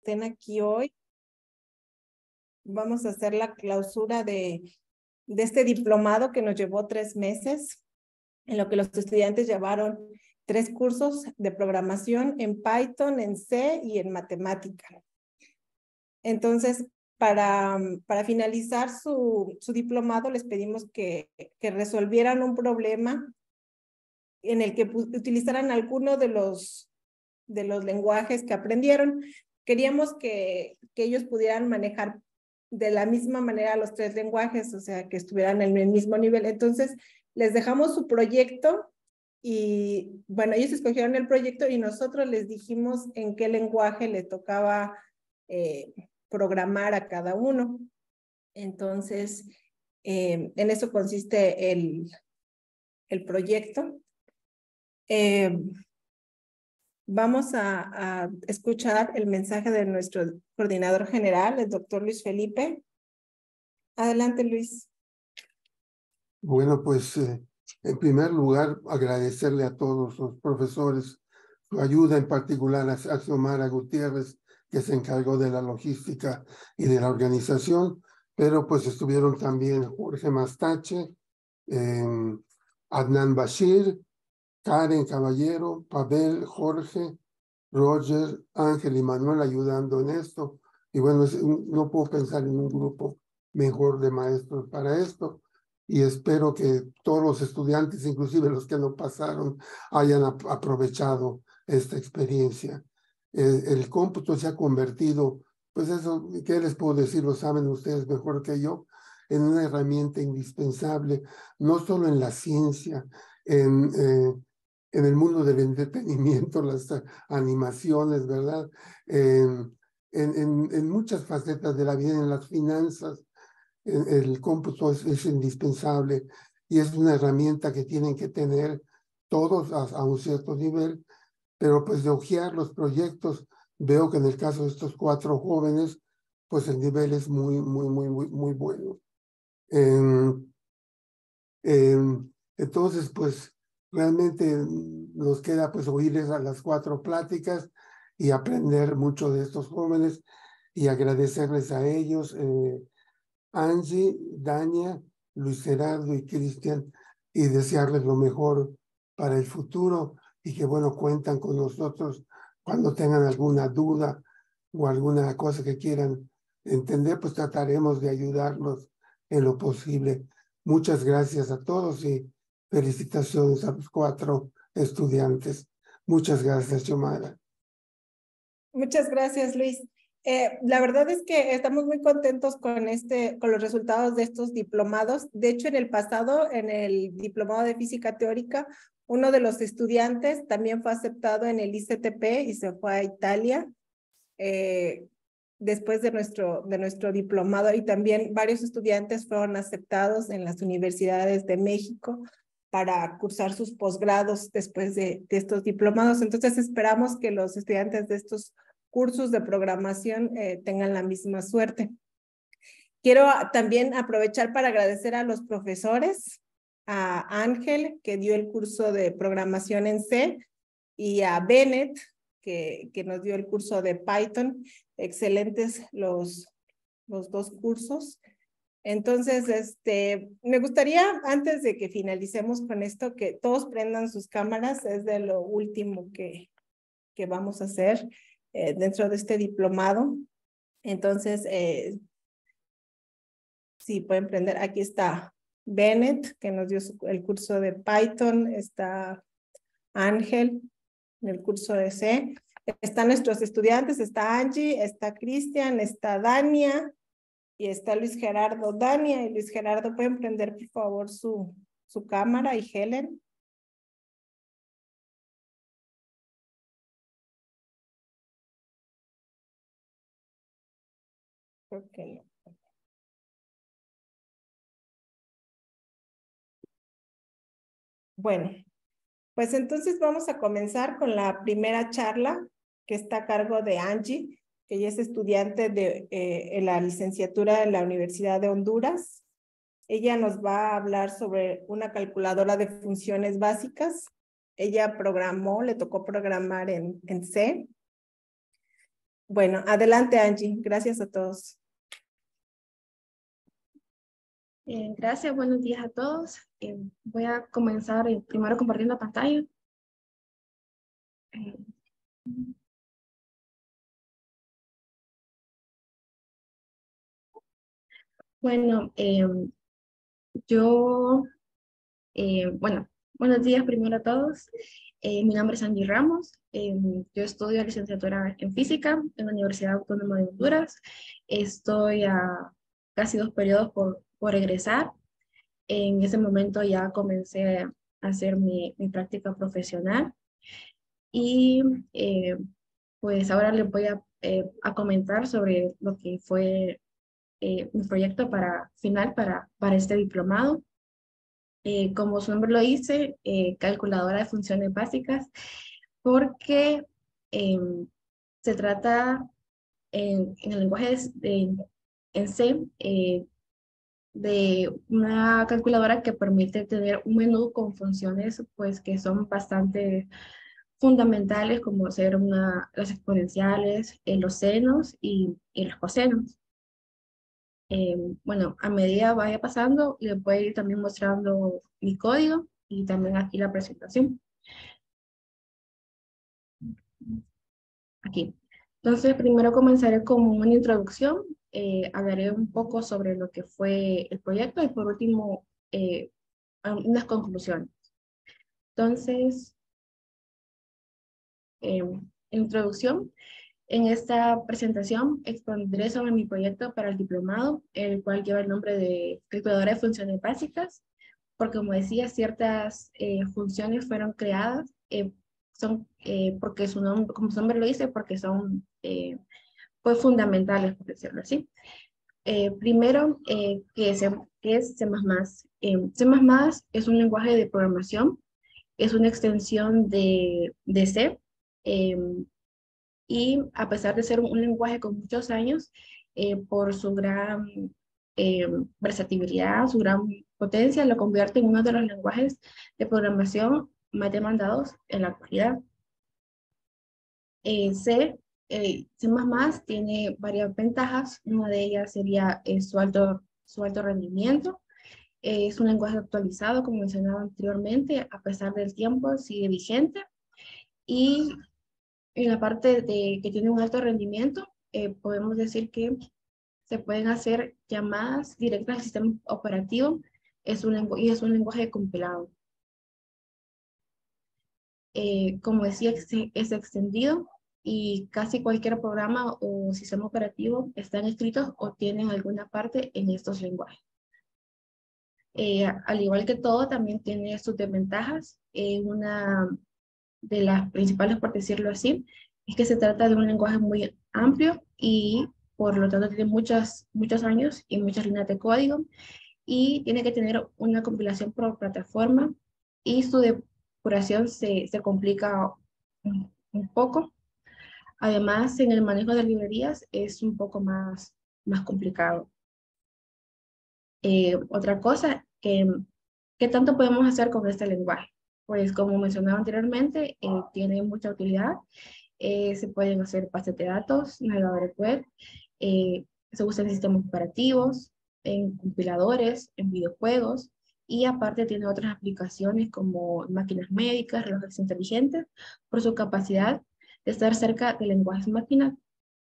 estén aquí hoy. Vamos a hacer la clausura de este diplomado que nos llevó 3 meses, en lo que los estudiantes llevaron 3 cursos de programación en Python, en C y en matemática. Entonces, para finalizar su diplomado, les pedimos que resolvieran un problema en el que utilizaran alguno de los lenguajes que aprendieron. Queríamos que ellos pudieran manejar de la misma manera los 3 lenguajes, o sea, que estuvieran en el mismo nivel. Entonces, les dejamos su proyecto y, bueno, ellos escogieron el proyecto y nosotros les dijimos en qué lenguaje le tocaba programar a cada uno. Entonces, en eso consiste el proyecto. Vamos a escuchar el mensaje de nuestro coordinador general, el doctor Luis Felipe. Adelante, Luis. Bueno, pues en primer lugar, agradecerle a todos los profesores su ayuda, en particular a Xiomara Gutiérrez, que se encargó de la logística y de la organización, pero pues estuvieron también Jorge Mastache, Adnan Bashir, Karen Caballero, Pavel, Jorge, Roger, Ángel y Manuel ayudando en esto. Y bueno, no puedo pensar en un grupo mejor de maestros para esto. Y espero que todos los estudiantes, inclusive los que no pasaron, hayan aprovechado esta experiencia. El cómputo se ha convertido, pues eso, ¿qué les puedo decir? Lo saben ustedes mejor que yo, en una herramienta indispensable, no solo en la ciencia, en el mundo del entretenimiento, las animaciones, ¿verdad? En muchas facetas de la vida, en las finanzas, el cómputo es indispensable y es una herramienta que tienen que tener todos a un cierto nivel, pero pues de hojear los proyectos, veo que en el caso de estos 4 jóvenes, pues el nivel es muy bueno. Entonces, pues realmente nos queda pues oírles a las 4 pláticas y aprender mucho de estos jóvenes y agradecerles a ellos, Angie, Dania, Luis Gerardo y Cristian, y desearles lo mejor para el futuro y que bueno, cuentan con nosotros cuando tengan alguna duda o alguna cosa que quieran entender, pues trataremos de ayudarlos en lo posible. Muchas gracias a todos y felicitaciones a los 4 estudiantes. Muchas gracias, Xiomara. Muchas gracias, Luis. La verdad es que estamos muy contentos con los resultados de estos diplomados. De hecho, en el pasado, en el diplomado de física teórica, uno de los estudiantes también fue aceptado en el ICTP y se fue a Italia después de nuestro diplomado, y también varios estudiantes fueron aceptados en las universidades de México para cursar sus posgrados después de estos diplomados. Entonces esperamos que los estudiantes de estos cursos de programación tengan la misma suerte. Quiero también aprovechar para agradecer a los profesores, a Ángel, que dio el curso de programación en C, y a Bennett, que nos dio el curso de Python. Excelentes los 2 cursos. Entonces, me gustaría, antes de que finalicemos con esto, que todos prendan sus cámaras. Es de lo último que vamos a hacer dentro de este diplomado. Entonces, sí, pueden prender. Aquí está Bennett, que nos dio el curso de Python. Está Ángel, en el curso de C. Están nuestros estudiantes, está Angie, está Cristian, está Dania y está Luis Gerardo. Dania y Luis Gerardo, ¿pueden prender por favor su cámara? Y Helen. Okay. Bueno, pues entonces vamos a comenzar con la primera charla, que está a cargo de Angie, que ella es estudiante de la licenciatura en la Universidad de Honduras. Ella nos va a hablar sobre una calculadora de funciones básicas. Ella programó, le tocó programar en C. Bueno, adelante Angie. Gracias a todos. Gracias, buenos días a todos. Voy a comenzar primero compartiendo pantalla. Eh, bueno, buenos días primero a todos. Mi nombre es Angie Ramos. Yo estudio licenciatura en física en la Universidad Autónoma de Honduras. Estoy a casi 2 periodos por egresar. En ese momento ya comencé a hacer mi práctica profesional y pues ahora les voy a comentar sobre lo que fue mi proyecto final para este diplomado. Como su nombre lo dice, calculadora de funciones básicas, porque se trata en el lenguaje en C de una calculadora que permite tener un menú con funciones pues, que son bastante fundamentales, como ser las exponenciales, los senos y los cosenos. Bueno, a medida vaya pasando, les voy a ir también mostrando mi código y también aquí la presentación. Aquí. Entonces, primero comenzaré con una introducción, hablaré un poco sobre lo que fue el proyecto y por último, unas conclusiones. Entonces, introducción. En esta presentación expondré sobre mi proyecto para el diplomado, el cual lleva el nombre de calculadora de funciones básicas, porque como decía, ciertas funciones fueron creadas, porque como su nombre lo dice, porque son pues fundamentales, por decirlo así. Primero, ¿qué es C++? C++ es un lenguaje de programación, es una extensión de C, y a pesar de ser un lenguaje con muchos años, por su gran versatilidad, su gran potencia, lo convierte en uno de los lenguajes de programación más demandados en la actualidad. C++ tiene varias ventajas. Una de ellas sería su alto rendimiento. Es un lenguaje actualizado, como mencionaba anteriormente, a pesar del tiempo sigue vigente. Y en la parte de que tiene un alto rendimiento, podemos decir que se pueden hacer llamadas directas al sistema operativo. Y es un lenguaje compilado. Como decía, es extendido y casi cualquier programa o sistema operativo están escritos o tienen alguna parte en estos lenguajes. Al igual que todo, también tiene sus desventajas. Una de las principales, por decirlo así, es que se trata de un lenguaje muy amplio y por lo tanto tiene muchos años y muchas líneas de código y tiene que tener una compilación por plataforma y su depuración se complica un poco. Además, en el manejo de librerías es un poco más complicado. Otra cosa, ¿qué tanto podemos hacer con este lenguaje? Pues como mencionaba anteriormente, tiene mucha utilidad. Se pueden hacer bases de datos, navegadores web, se usa en sistemas operativos, en compiladores, en videojuegos, y aparte tiene otras aplicaciones como máquinas médicas, relojes inteligentes, por su capacidad de estar cerca de lenguajes máquina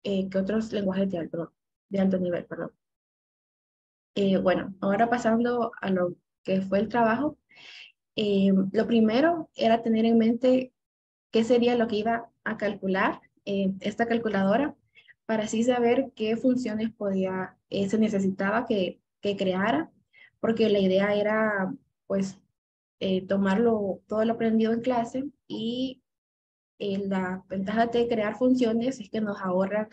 que otros lenguajes de alto nivel, perdón. Bueno, ahora pasando a lo que fue el trabajo, lo primero era tener en mente qué sería lo que iba a calcular esta calculadora para así saber qué funciones se necesitaba que creara, porque la idea era pues todo lo aprendido en clase y la ventaja de crear funciones es que nos ahorra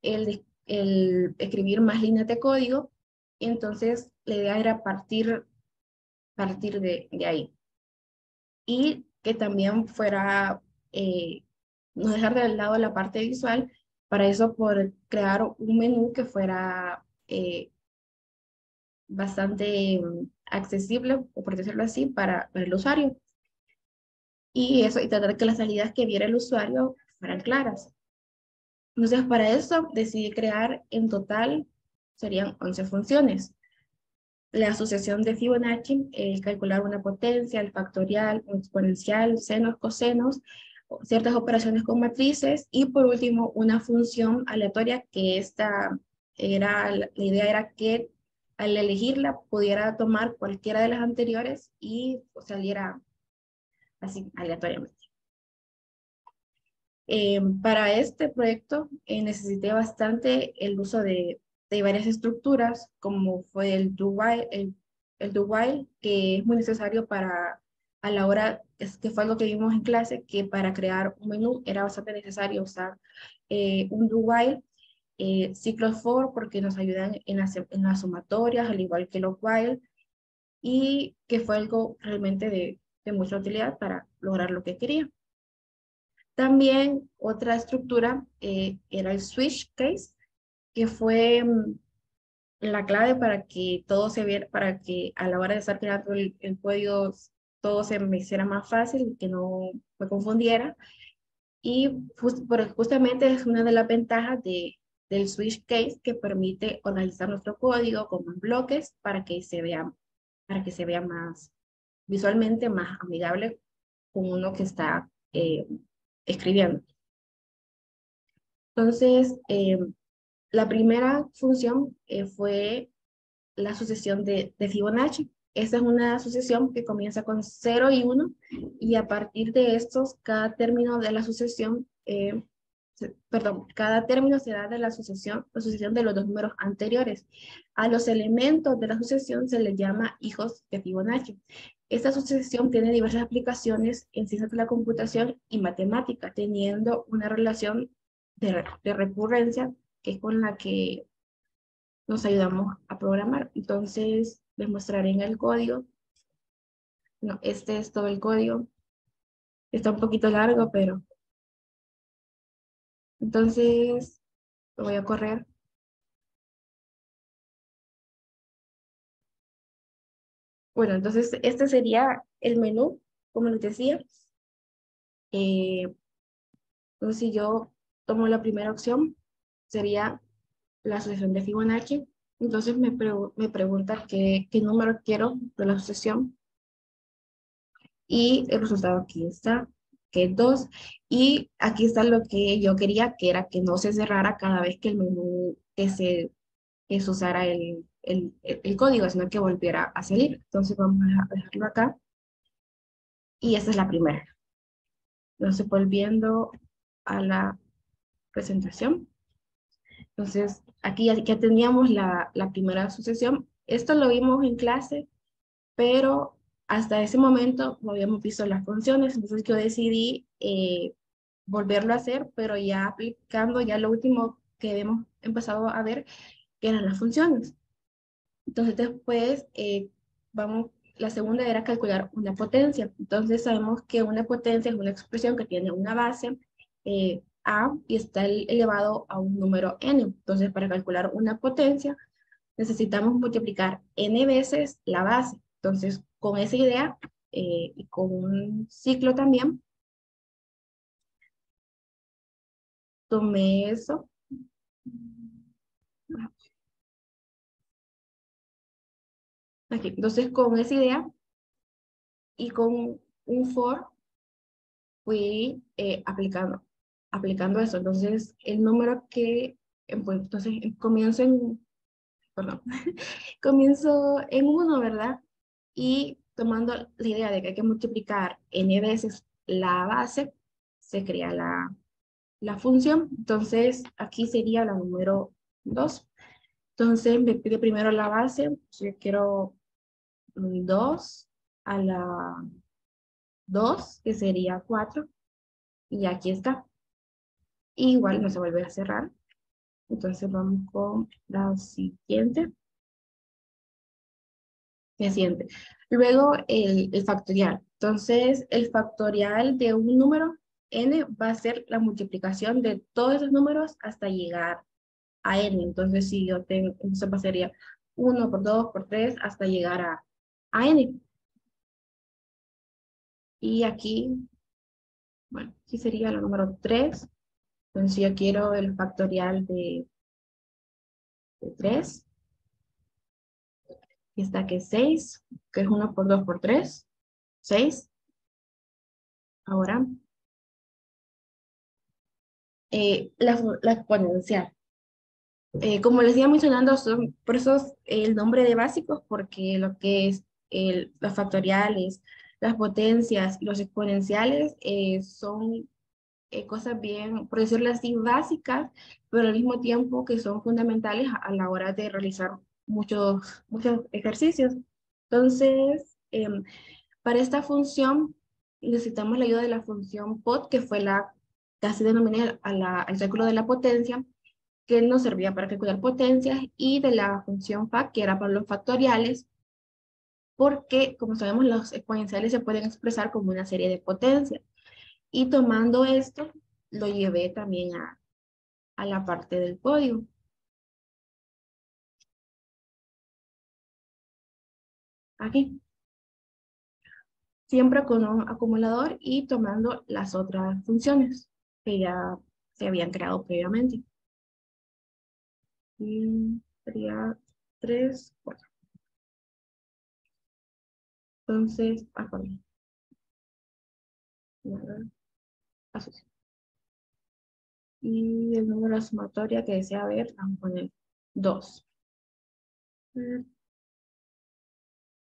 el escribir más líneas de código y entonces la idea era partir de ahí. Y que también fuera, no dejar de lado la parte visual, para eso por crear un menú que fuera bastante accesible, o por decirlo así, para el usuario. Y tratar que las salidas que viera el usuario fueran claras. Entonces, para eso decidí crear en total, serían 11 funciones. La asociación de Fibonacci, calcular una potencia, el factorial, un exponencial, senos, cosenos, ciertas operaciones con matrices y por último una función aleatoria que la idea era que al elegirla pudiera tomar cualquiera de las anteriores y saliera así aleatoriamente. Para este proyecto necesité bastante el uso de varias estructuras, como fue el do while, el do while, que es muy necesario para, a la hora, que fue algo que vimos en clase, que para crear un menú era bastante necesario usar un do while, ciclos for, porque nos ayudan en las sumatorias, al igual que los while, y que fue algo realmente de mucha utilidad para lograr lo que quería. También otra estructura era el switch case, que fue la clave para que todo se viera, para que a la hora de estar creando el código todo se me hiciera más fácil y que no me confundiera. Y justamente es una de las ventajas del switch case que permite organizar nuestro código como en bloques para que se vea más visualmente más amigable con uno que está escribiendo. Entonces, la primera función fue la sucesión de Fibonacci. Esta es una sucesión que comienza con 0 y 1 y a partir de estos, cada término de la sucesión, cada término se da de la sucesión de los dos números anteriores. A los elementos de la sucesión se les llama hijos de Fibonacci. Esta sucesión tiene diversas aplicaciones en ciencias de la computación y matemática, teniendo una relación de recurrencia que es con la que nos ayudamos a programar. Entonces, les mostraré en el código. No, este es todo el código. Está un poquito largo, pero... Entonces, lo voy a correr. Bueno, entonces este sería el menú, como les decía. Entonces, si yo tomo la primera opción, sería la asociación de Fibonacci. Entonces me pregunta qué número quiero de la asociación. Y el resultado aquí está, que es 2. Y aquí está lo que yo quería, que era que no se cerrara cada vez que el menú, que se usara el código, sino que volviera a salir. Entonces vamos a dejarlo acá. Y esta es la primera. Entonces volviendo a la presentación. Entonces aquí ya teníamos la primera asociación. Esto lo vimos en clase, pero hasta ese momento no habíamos visto las funciones, entonces yo decidí volverlo a hacer, pero ya aplicando ya lo último que hemos empezado a ver, que eran las funciones. Entonces después, la segunda era calcular una potencia. Entonces sabemos que una potencia es una expresión que tiene una base, A, y está elevado a un número n. Entonces para calcular una potencia, necesitamos multiplicar n veces la base. Entonces, con esa idea y con un ciclo también, tomé eso. Aquí. Entonces, con esa idea y con un for, fui aplicando eso. Entonces, el número que, pues, entonces, perdón, comienzo en 1, ¿verdad? Y tomando la idea de que hay que multiplicar n veces la base, se crea la función. Entonces, aquí sería la número 2. Entonces, me pide primero la base. Yo quiero 2 a la 2, que sería 4. Y aquí está. Igual no se vuelve a cerrar. Entonces, vamos con la siguiente. La siguiente. Luego, el factorial. Entonces, el factorial de un número n va a ser la multiplicación de todos esos números hasta llegar a n. Entonces, si yo tengo, entonces pasaría 1 por 2 por 3 hasta llegar a n. Y aquí, bueno, aquí sería la número 3. Entonces yo quiero el factorial de 3, y está que es 6, que es 1 por 2 por 3, 6. Ahora, la exponencial. Como les iba mencionando, son por eso es el nombre de básicos, porque lo que es los factoriales, las potencias y los exponenciales son cosas bien, por decirlo así, básicas, pero al mismo tiempo que son fundamentales a la hora de realizar muchos ejercicios. Entonces, para esta función necesitamos la ayuda de la función POT, que fue la que así denominé al cálculo de la potencia, que nos servía para calcular potencias, y de la función fac, que era para los factoriales, porque como sabemos los exponenciales se pueden expresar como una serie de potencias. Y tomando esto, lo llevé también a la parte del código. Aquí. Siempre con un acumulador y tomando las otras funciones que ya se habían creado previamente. Y sería 3, 4. Entonces, perdón. Asocio. Y el número de sumatoria que desea ver, vamos a poner 2.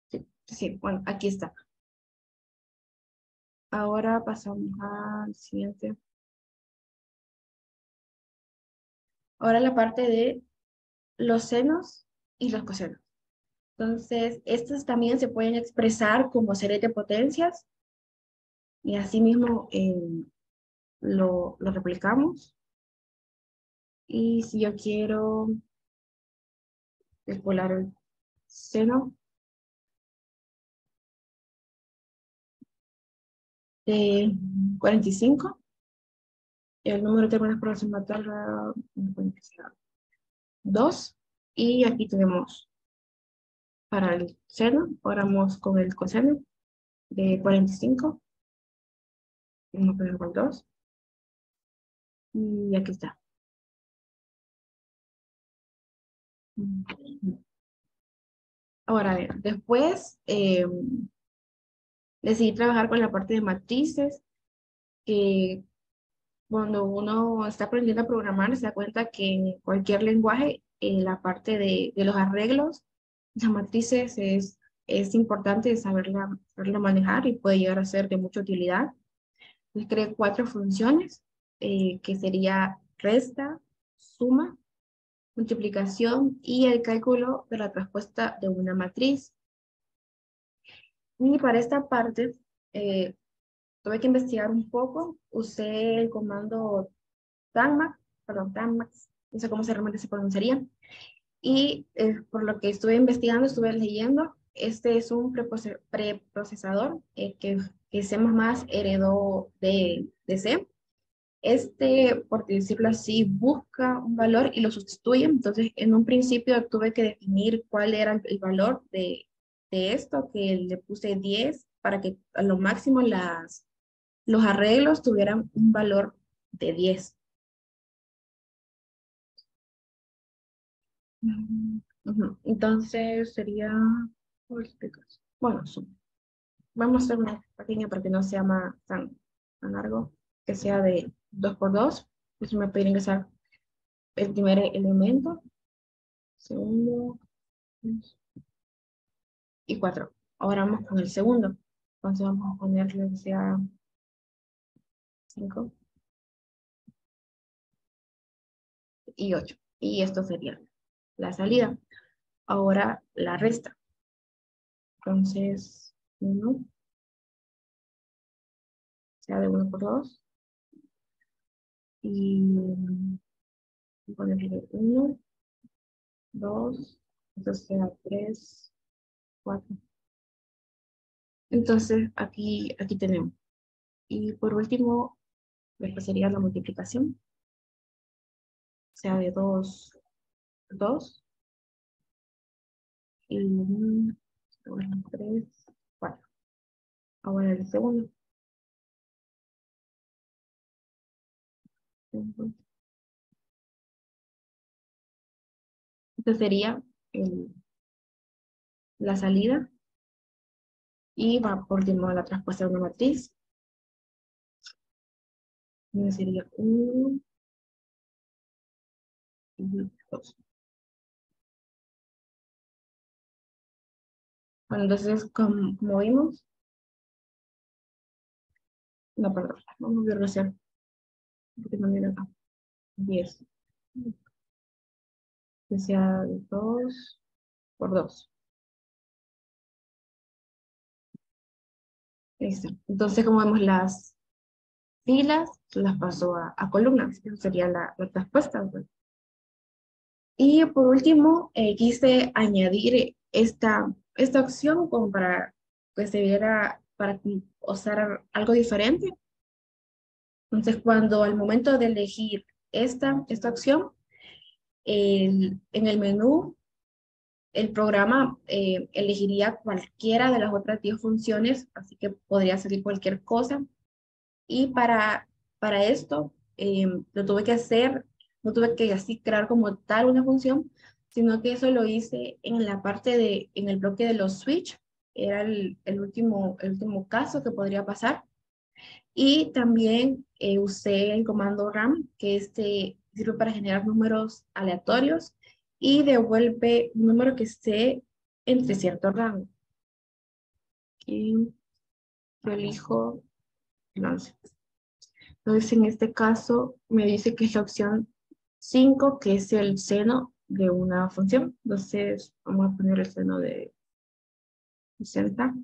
Sí, sí, bueno, aquí está. Ahora pasamos al siguiente. Ahora la parte de los senos y los cosenos. Entonces, estos también se pueden expresar como series de potencias y asimismo lo replicamos. Y si yo quiero calcular el seno de 45, el número de términos por aproximatoria 2, y aquí tenemos para el seno, ahora vamos con el coseno de 45, vamos a poner con 2, y aquí está. Ahora, a ver, después decidí trabajar con la parte de matrices, que cuando uno está aprendiendo a programar se da cuenta que en cualquier lenguaje, la parte de los arreglos, las matrices es importante saberla manejar y puede llegar a ser de mucha utilidad. Entonces creé 4 funciones, que sería resta, suma, multiplicación y el cálculo de la respuesta de una matriz. Y para esta parte, eh, tuve que investigar un poco, usé el comando Tamax, no sé cómo realmente se pronunciaría, y por lo que estuve investigando, estuve leyendo, este es un preprocesador que C++ heredó de C. Este, por decirlo así, busca un valor y lo sustituye. Entonces, en un principio tuve que definir cuál era el valor de esto, que le puse 10 para que a lo máximo los arreglos tuvieran un valor de 10. Ujú. Entonces sería, bueno, vamos a hacer una pequeña para que no sea tan largo, que sea de 2 por 2. Entonces me puede ingresar el primer elemento, segundo y 4. Ahora vamos con el segundo. Entonces vamos a ponerle que sea 5 y 8. Y esto sería la salida. Ahora la resta. Entonces, 1 sea de 1 por 2. Y ponerle 1, 2, entonces sea 3, 4. Entonces, aquí tenemos. Y por último, después sería la multiplicación. Sea de 2, 2. Y 1, 3, 4. Ahora el segundo. Esta sería la salida. Y va por último la traspuesta de una matriz. Sería 1 y 2. Bueno, entonces, como vimos, no, perdón, vamos a hacer, porque no viene acá, 10. Que sea 2 por 2. Entonces, como vemos las filas, las paso a columnas, que sería la traspuesta. ¿Verdad? Y por último, quise añadir esta opción como para que se viera, para usar algo diferente. Entonces, cuando al momento de elegir esta opción, en el menú, el programa elegiría cualquiera de las otras 10 funciones, así que podría salir cualquier cosa. Y para esto, lo tuve que hacer, no tuve que así crear como tal una función, sino que eso lo hice en la parte en el bloque de los switch, era el último caso que podría pasar. Y también usé el comando RAM, que sirve para generar números aleatorios y devuelve un número que esté entre cierto rango. Y yo elijo el 11. Entonces, en este caso, me dice que es la opción 5, que es el seno de una función. Entonces, vamos a poner el seno de 60.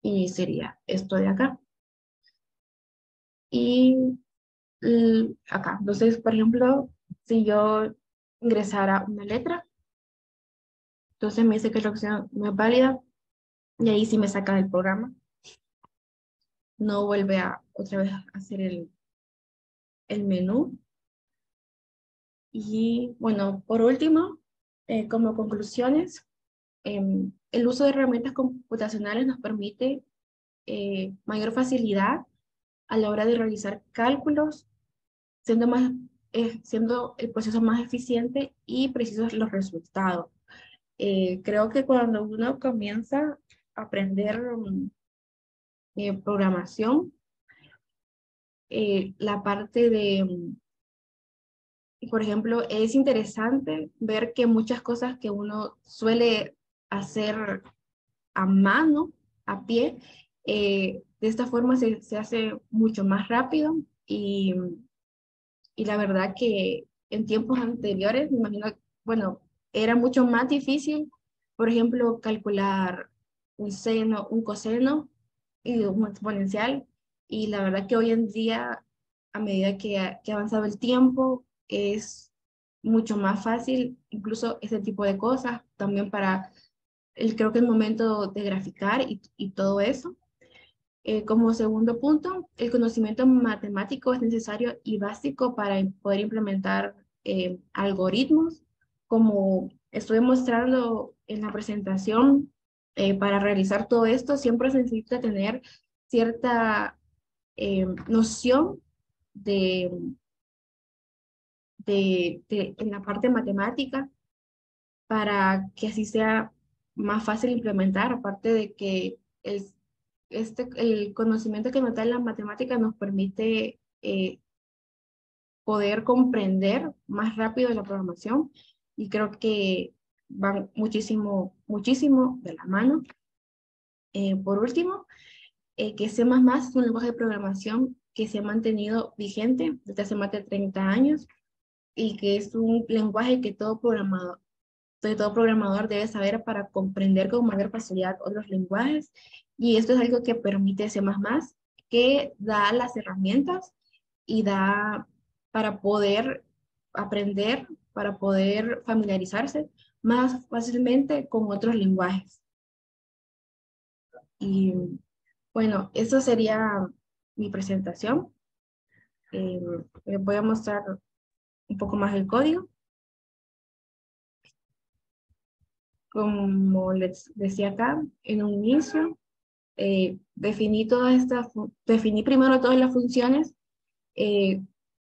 Y sería esto de acá. Y acá. Entonces, por ejemplo, si yo ingresara una letra, entonces me dice que la opción no es válida y ahí sí me saca del programa. No vuelve otra vez a hacer el menú. Y bueno, por último, como conclusiones, el uso de herramientas computacionales nos permite mayor facilidad a la hora de realizar cálculos, siendo el proceso más eficiente y precisos los resultados. Creo que cuando uno comienza a aprender programación, la parte por ejemplo, es interesante ver que muchas cosas que uno suele hacer a mano, a pie, de esta forma se hace mucho más rápido y la verdad que en tiempos anteriores, me imagino, bueno, era mucho más difícil, por ejemplo, calcular un seno, un coseno y un exponencial. Y la verdad que hoy en día, a medida que ha avanzado el tiempo, es mucho más fácil, incluso ese tipo de cosas, también para creo que el momento de graficar y todo eso. Como segundo punto, el conocimiento matemático es necesario y básico para poder implementar algoritmos. Como estoy mostrando en la presentación, para realizar todo esto siempre se necesita tener cierta noción de, en la parte matemática para que así sea más fácil implementar, aparte de que el conocimiento que nos da la matemática nos permite poder comprender más rápido la programación y creo que van muchísimo, muchísimo de la mano. Por último, que C++ es un lenguaje de programación que se ha mantenido vigente desde hace más de 30 años y que es un lenguaje que todo programador debe saber para comprender con mayor facilidad otros lenguajes. Y esto es algo que permite C++, que da las herramientas y da para poder aprender, para poder familiarizarse más fácilmente con otros lenguajes. Y bueno, eso sería mi presentación. Les voy a mostrar un poco más el código. Como les decía acá, en un inicio, definí primero todas las funciones. Eh,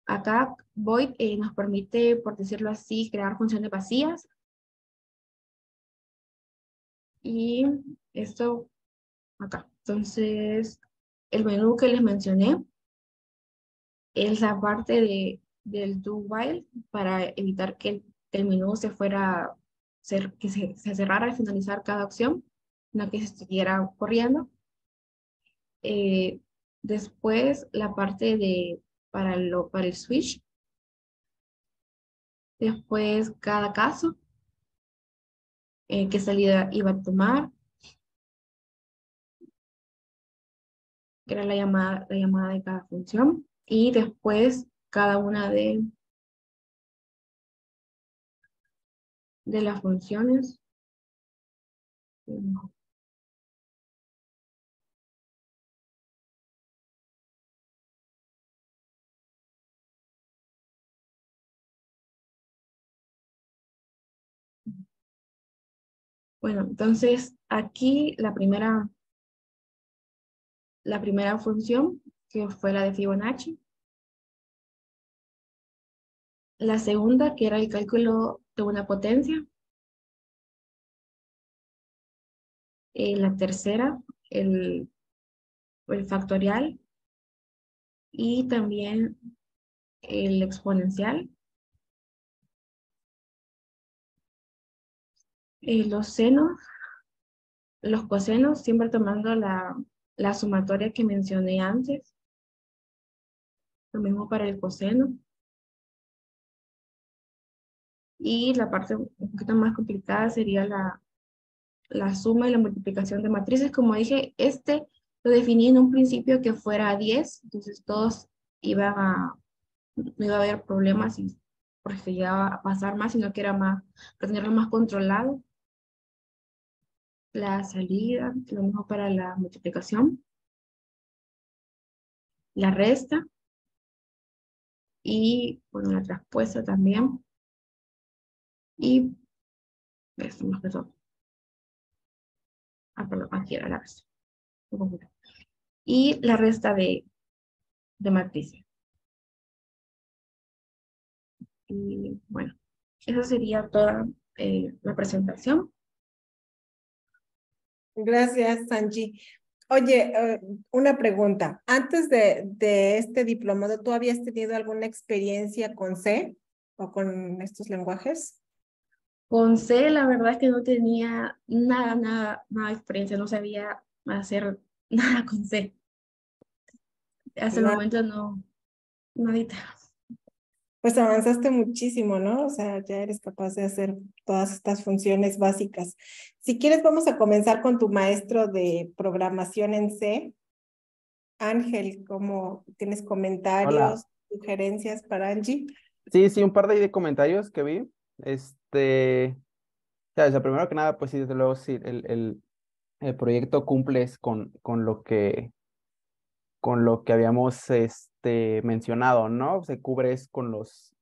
Acá Void nos permite, por decirlo así, crear funciones vacías. Y esto acá. Entonces, el menú que les mencioné es la parte del do while para evitar que el menú se fuera, que se cerrara al finalizar cada opción, no que se siguiera corriendo. Después, la parte para el switch. Después, cada caso, qué salida iba a tomar, que era la llamada de cada función. Y después, cada una de las funciones. Bueno, entonces aquí la primera función, que fue la de Fibonacci. La segunda, que era el cálculo de una potencia. La tercera, el factorial. Y también el exponencial. Los senos, los cosenos, siempre tomando la sumatoria que mencioné antes. Lo mismo para el coseno. Y la parte un poquito más complicada sería la suma y la multiplicación de matrices. Como dije, lo definí en un principio que fuera a 10, entonces todos no iba a haber problemas porque se llegaba a pasar más, sino que era más, para tenerlo más controlado. La salida, lo mismo para la multiplicación, la resta y, bueno, la traspuesta también. Y esto más que todo. Perdón, aquí era la resta. Y la resta de matrices. Y bueno, esa sería toda la presentación. Gracias, Angie. Oye, una pregunta. Antes de este diplomado, ¿tú habías tenido alguna experiencia con C o con estos lenguajes? Con C, la verdad es que no tenía nada de experiencia, no sabía hacer nada con C. Hasta el No, momento no, nadita. pues avanzaste muchísimo, ¿no? O sea, ya eres capaz de hacer todas estas funciones básicas. Si quieres, vamos a comenzar con tu maestro de programación en C. Ángel, ¿cómo tienes Hola. comentarios, sugerencias para Angie? Sí, sí, un par de comentarios que vi. O sea, primero que nada, pues sí, desde luego, sí, el proyecto cumples con lo que habíamos mencionado, ¿no? Se cubres con los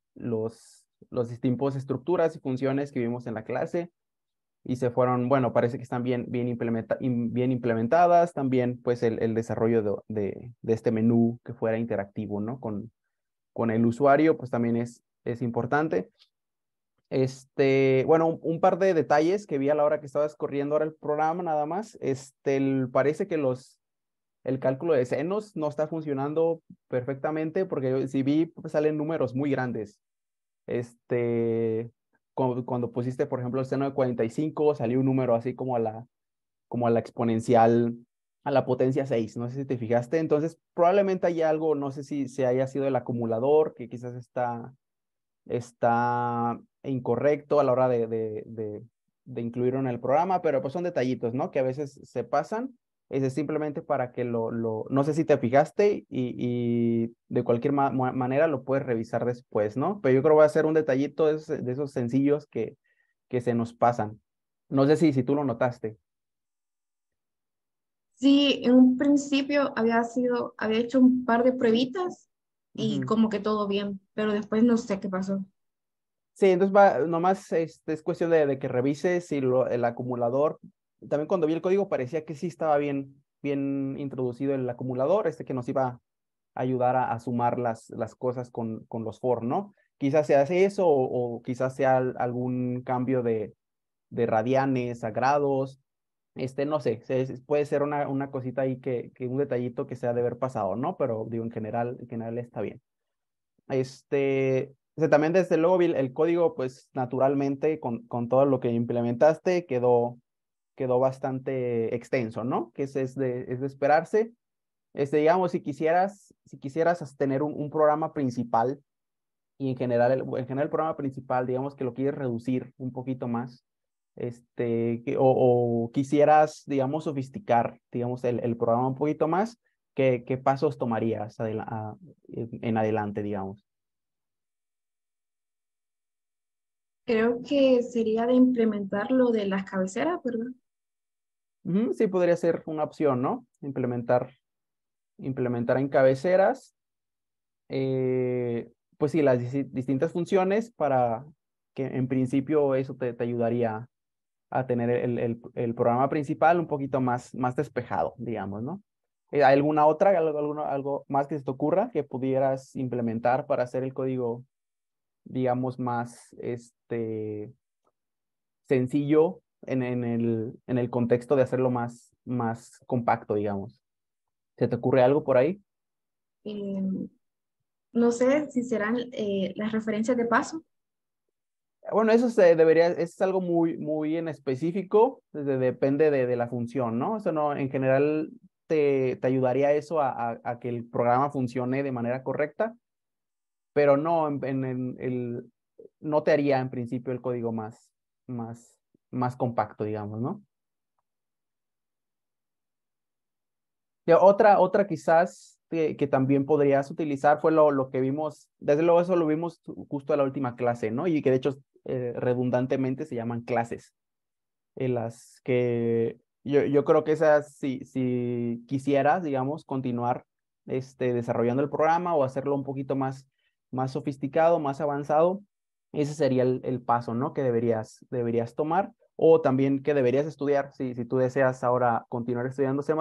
distintos estructuras y funciones que vimos en la clase y se fueron, bueno, parece que están bien implementadas. También, pues, el desarrollo de este menú que fuera interactivo, ¿no? Con el usuario, pues también es importante. Bueno, un par de detalles que vi a la hora que estabas corriendo ahora el programa, nada más. Parece que el cálculo de senos no está funcionando perfectamente porque si vi, pues, salen números muy grandes. Cuando pusiste, por ejemplo, el seno de 45, salió un número así como a la exponencial, a la potencia 6. No sé si te fijaste. Entonces, probablemente hay algo, no sé si se haya sido el acumulador, que quizás está incorrecto a la hora de incluirlo en el programa, pero pues son detallitos, ¿no? Que a veces se pasan. Es simplemente para que no sé si te fijaste y de cualquier manera lo puedes revisar después, ¿no? Pero yo creo que va a ser un detallito de esos sencillos que se nos pasan. No sé si tú lo notaste. Sí, en un principio había hecho un par de pruebitas y Ujú. como que todo bien, pero después no sé qué pasó. Sí, entonces nomás es cuestión de que revises si el acumulador, también cuando vi el código parecía que sí estaba bien bien introducido el acumulador, que nos iba a ayudar a sumar las cosas con los for, ¿no? Quizás sea eso o quizás sea algún cambio de radianes a grados. No sé, puede ser una cosita ahí un detallito que se ha de haber pasado, ¿no? Pero digo, en general está bien. O sea, también desde luego el código, pues naturalmente con todo lo que implementaste quedó bastante extenso, ¿no? Que es de esperarse. Digamos, si quisieras tener un programa principal y en general el programa principal, digamos que lo quieres reducir un poquito más, o quisieras, digamos, sofisticar, digamos, el programa un poquito más, ¿qué pasos tomarías en adelante, digamos? Creo que sería de implementar lo de las cabeceras, ¿verdad? Sí, podría ser una opción, ¿no? Implementar en cabeceras, pues sí, las distintas funciones para que en principio eso te ayudaría a tener el programa principal un poquito más despejado, digamos, ¿no? ¿Hay alguna otra, algo más que se te ocurra que pudieras implementar para hacer el código, digamos, más sencillo en el contexto de hacerlo más compacto, digamos? ¿Se te ocurre algo por ahí? Eh, no sé si serán las referencias de paso. Bueno, eso es algo muy en específico, depende de la función, ¿no? Eso no, en general te ayudaría eso a que el programa funcione de manera correcta, pero no, no te haría en principio el código más, más compacto, digamos, ¿no? Otra quizás que también podrías utilizar fue lo que vimos, desde luego eso lo vimos justo a la última clase, ¿no? Y que de hecho redundantemente se llaman clases, en las que yo creo que esas, si quisieras, digamos, continuar desarrollando el programa o hacerlo un poquito más sofisticado, más avanzado, ese sería el paso, ¿no? Que deberías tomar, o también que deberías estudiar, si tú deseas ahora continuar estudiando C++,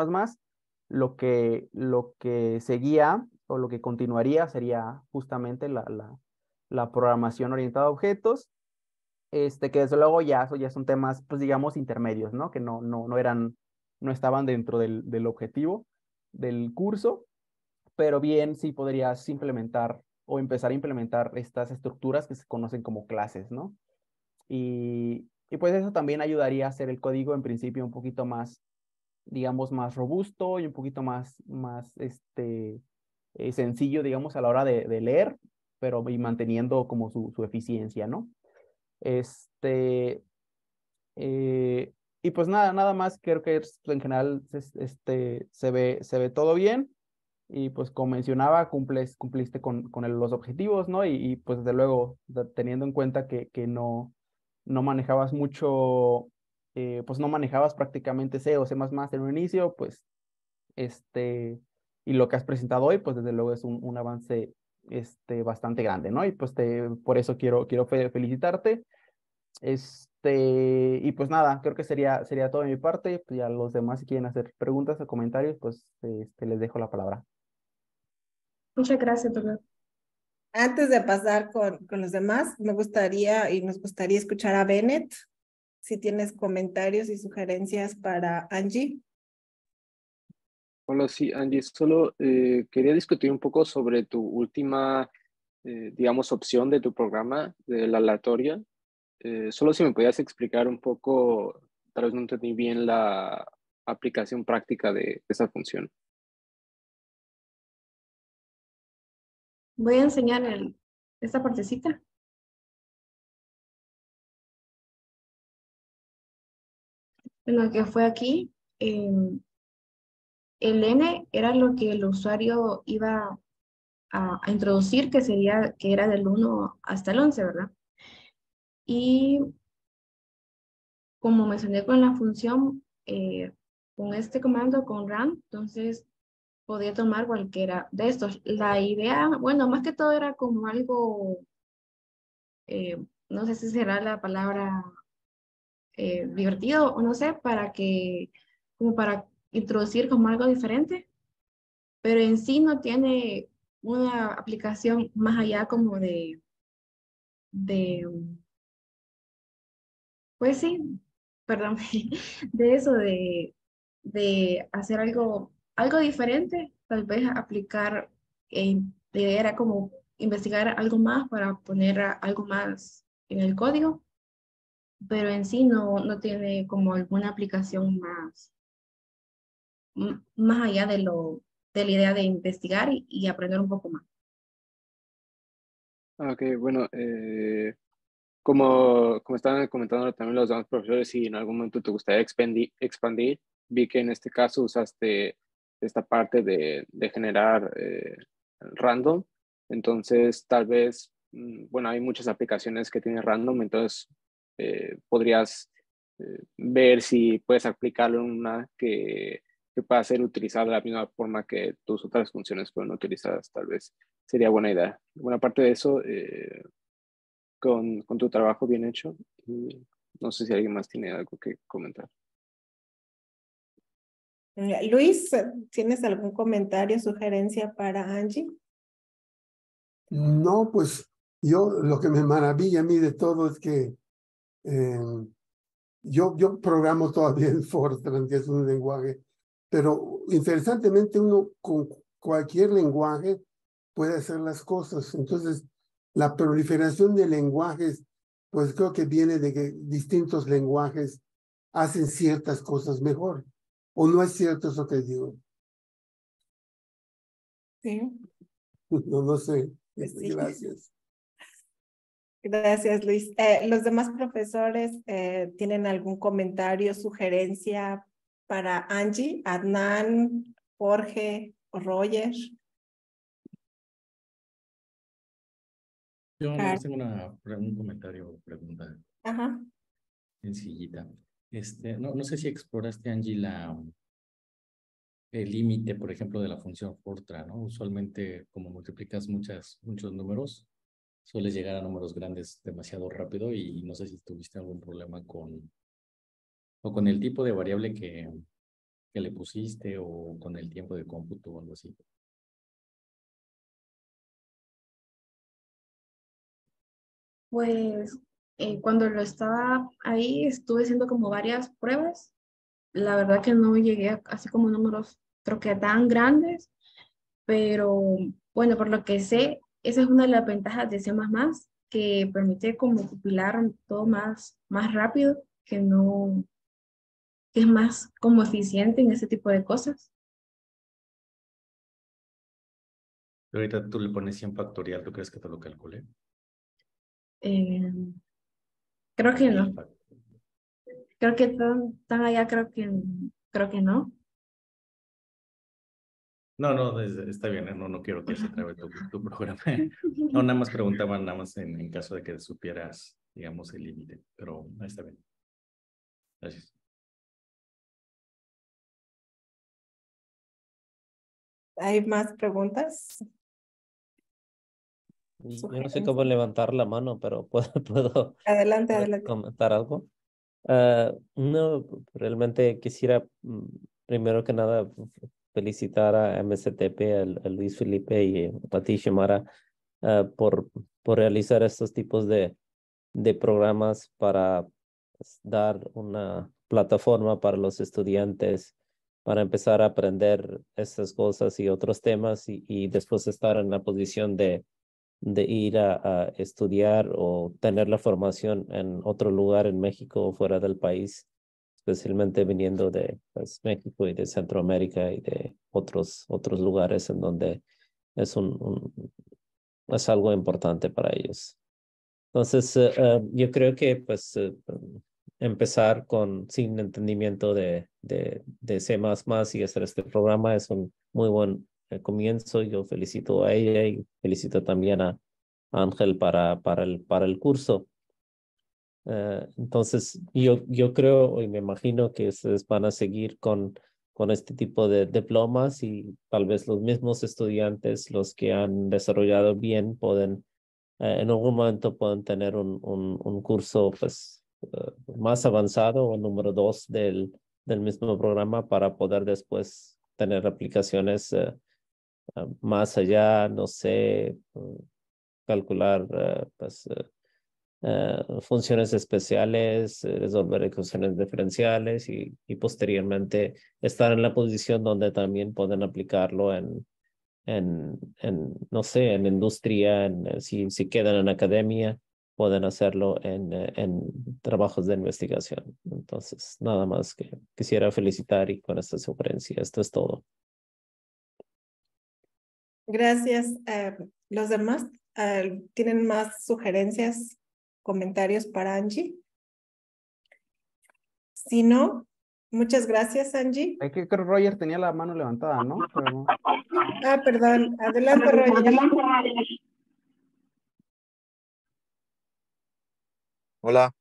lo que seguía o lo que continuaría sería justamente la programación orientada a objetos, que desde luego eso ya son temas, pues digamos, intermedios, ¿no? Que no estaban dentro del objetivo del curso, pero bien sí podrías implementar o empezar a implementar estas estructuras que se conocen como clases, ¿no? Y pues eso también ayudaría a hacer el código en principio un poquito más, digamos, más robusto y un poquito más sencillo, digamos, a la hora de leer, pero y manteniendo como su eficiencia, ¿no? Este, eh, y pues nada más, creo que en general se ve todo bien. Y pues como mencionaba, cumpliste con los objetivos, ¿no? Y pues desde luego, teniendo en cuenta que no manejabas mucho, pues no manejabas prácticamente C o C++ en un inicio, pues y lo que has presentado hoy, pues desde luego es un avance bastante grande, ¿no? Y pues por eso quiero felicitarte. Y pues nada, creo que sería todo de mi parte. Pues ya los demás, si quieren hacer preguntas o comentarios, pues les dejo la palabra. Muchas gracias, doctor. Antes de pasar con los demás, nos gustaría escuchar a Bennett, si tienes comentarios y sugerencias para Angie. Hola, sí, Angie, solo quería discutir un poco sobre tu última, digamos, opción de tu programa, de la aleatoria. Solo si me podías explicar un poco, tal vez no entendí bien la aplicación práctica de esa función. Voy a enseñar esta partecita. Lo que fue aquí, el N era lo que el usuario iba a introducir, que era del 1 hasta el 11, ¿verdad? Y como mencioné con la función, con este comando, con run, entonces podía tomar cualquiera de estos. La idea, bueno, más que todo era como algo, no sé si será la palabra divertido o no sé, como para introducir como algo diferente, pero en sí no tiene una aplicación más allá como de pues sí, perdón, de eso, de hacer algo diferente, tal vez aplicar, la idea era como investigar algo más para poner algo más en el código, pero en sí no tiene como alguna aplicación más, más allá de la idea de investigar y aprender un poco más. Ok, bueno, como estaban comentando también los demás profesores, si en algún momento te gustaría expandir, vi que en este caso usaste esta parte de generar random, entonces tal vez, bueno, hay muchas aplicaciones que tienen random, entonces podrías ver si puedes aplicarlo en una que pueda ser utilizada de la misma forma que tus otras funciones fueron utilizadas, tal vez sería buena idea. Buena parte de eso, con tu trabajo bien hecho. Y no sé si alguien más tiene algo que comentar. Luis, ¿tienes algún comentario, sugerencia para Angie? No, pues yo lo que me maravilla a mí de todo es que yo programo todavía en Fortran, que es un lenguaje, pero interesantemente uno con cualquier lenguaje puede hacer las cosas. Entonces, la proliferación de lenguajes, pues creo que viene de que distintos lenguajes hacen ciertas cosas mejor. ¿O no es cierto eso que digo? Sí. No sé. Sí. Gracias. Gracias, Luis. ¿Los demás profesores tienen algún comentario, sugerencia para Angie, Adnan, Jorge o Roger? Yo nada más tengo un comentario o pregunta Ajá. sencillita. No sé si exploraste, Angie, el límite, por ejemplo, de la función Fortran, ¿no? Usualmente, como multiplicas muchos números, sueles llegar a números grandes demasiado rápido y no sé si tuviste algún problema con el tipo de variable que le pusiste o con el tiempo de cómputo o algo así. Pues cuando lo estaba ahí, estuve haciendo como varias pruebas. La verdad que no llegué así como números, creo que tan grandes, pero bueno, por lo que sé, esa es una de las ventajas de C++, que permite como compilar todo más rápido, que es más como eficiente en ese tipo de cosas. Pero ahorita tú le pones 100 factorial, ¿tú crees que te lo calcule? Eh, creo que no. Creo que tan allá creo que no. No, está bien, no quiero que se trabe tu programa. No, nada más preguntaban, nada más en caso de que supieras, digamos, el límite, pero está bien. Gracias. ¿Hay más preguntas? Yo no sé cómo levantar la mano, pero puedo Adelante, adelante. comentar algo. No, realmente quisiera, primero que nada, felicitar a MSTP, a Luis Felipe y a ti, Xiomara, por realizar estos tipos de programas para dar una plataforma para los estudiantes para empezar a aprender estas cosas y otros temas y después estar en la posición de ir a estudiar o tener la formación en otro lugar en México o fuera del país, especialmente viniendo de pues, México y de Centroamérica y de otros lugares en donde es es algo importante para ellos. Entonces, yo creo que pues empezar sin entendimiento de C++ y hacer este programa es un muy buen comienzo. Yo felicito a ella y felicito también a Ángel para el curso. Entonces, yo creo y me imagino que ustedes van a seguir con este tipo de diplomas y tal vez los mismos estudiantes, los que han desarrollado bien, en algún momento pueden tener un curso pues, más avanzado o número 2 del mismo programa para poder después tener aplicaciones más allá, no sé, calcular pues, funciones especiales, resolver ecuaciones diferenciales y posteriormente estar en la posición donde también pueden aplicarlo no sé, en industria, si quedan en academia, pueden hacerlo en trabajos de investigación. Entonces, nada más que quisiera felicitar y con esta sugerencia, esto es todo. Gracias. ¿Los demás tienen más sugerencias, comentarios para Angie? Si no, muchas gracias, Angie. Es que creo que Roger tenía la mano levantada, ¿no? Pero... Perdón. Adelante, Roger. Hola,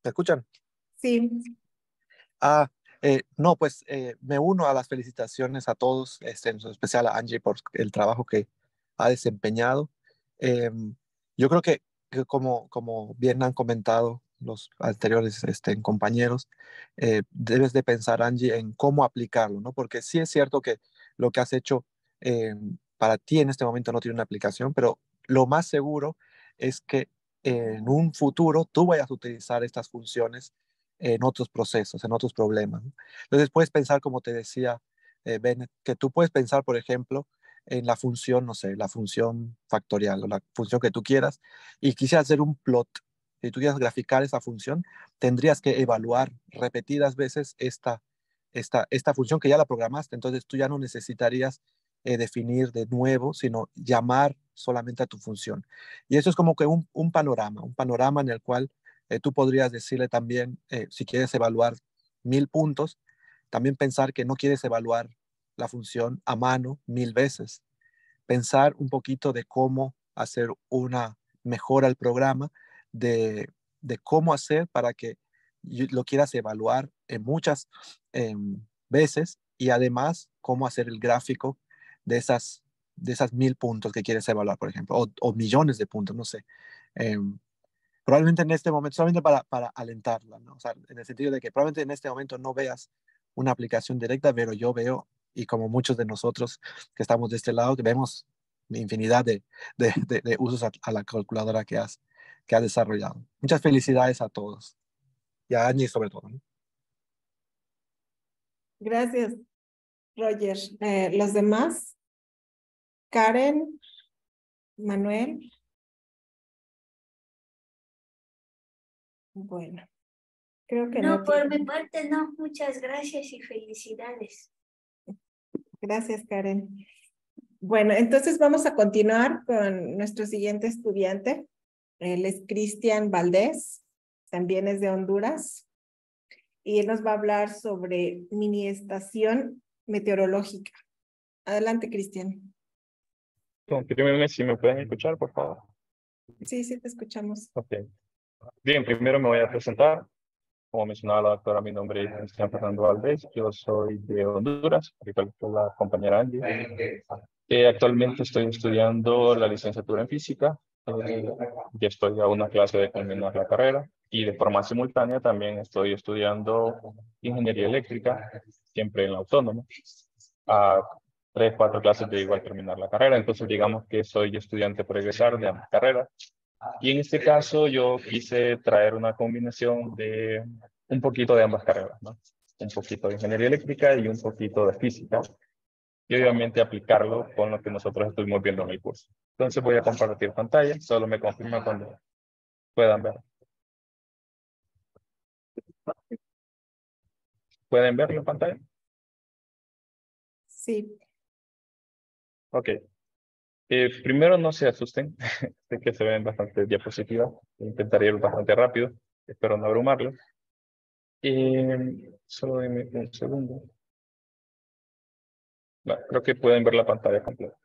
¿me escuchan? Sí. No, pues me uno a las felicitaciones a todos, en especial a Angie por el trabajo que ha desempeñado. Yo creo que como bien han comentado los anteriores compañeros, debes de pensar, Angie, en cómo aplicarlo, ¿no? Porque sí es cierto que lo que has hecho para ti en este momento no tiene una aplicación, pero lo más seguro es que en un futuro tú vayas a utilizar estas funciones en otros procesos, en otros problemas, ¿no? Entonces puedes pensar, como te decía Bennett, que tú puedes pensar, por ejemplo, en la función, no sé, la función factorial o la función que tú quieras, y quisieras hacer un plot. Si tú quieres graficar esa función, tendrías que evaluar repetidas veces esta función que ya la programaste. Entonces tú ya no necesitarías definir de nuevo, sino llamar solamente a tu función. Y eso es como que un panorama en el cual tú podrías decirle también, si quieres evaluar 1000 puntos, también pensar que no quieres evaluar la función a mano 1000 veces. Pensar un poquito de cómo hacer una mejora al programa, de cómo hacer para que lo quieras evaluar en muchas veces, y además cómo hacer el gráfico de esas 1000 puntos que quieres evaluar, por ejemplo, o millones de puntos, no sé. Probablemente en este momento, solamente para alentarla, ¿no? O sea, en el sentido de que probablemente en este momento no veas una aplicación directa, pero yo veo, y como muchos de nosotros que estamos de este lado, que vemos infinidad de usos a la calculadora que has desarrollado. Muchas felicidades a todos, y a Angie sobre todo, ¿no? Gracias, Roger. ¿Los demás? Karen, Manuel. Bueno, creo que no. No, por mi parte no. Muchas gracias y felicidades. Gracias, Karen. Bueno, entonces vamos a continuar con nuestro siguiente estudiante. Él es Cristian Valdés, también es de Honduras, y él nos va a hablar sobre mini estación meteorológica. Adelante, Cristian. Confírmenme si me pueden escuchar, por favor. Sí, sí, te escuchamos. Ok. Bien, primero me voy a presentar. Como mencionaba la doctora, mi nombre es Cristian Fernando Valdés. Yo soy de Honduras, igual que la compañera Angie. Actualmente estoy estudiando la licenciatura en física. Ya estoy a una clase de terminar la carrera. Y de forma simultánea también estoy estudiando ingeniería eléctrica, siempre en la autónoma. A 3, 4 clases de igual terminar la carrera. Entonces digamos que soy estudiante por egresar de ambas carreras. Y en este caso yo quise traer una combinación de un poquito de ambas carreras, ¿no? Un poquito de ingeniería eléctrica y un poquito de física. Y obviamente aplicarlo con lo que nosotros estuvimos viendo en el curso. Entonces voy a compartir pantalla, solo me confirma cuando puedan ver. ¿Pueden ver la pantalla? Sí. Ok. Primero no se asusten, sé que se ven bastante diapositivas, intentaré ir bastante rápido, espero no abrumarlos. Solo denme un segundo. Bueno, creo que pueden ver la pantalla completa.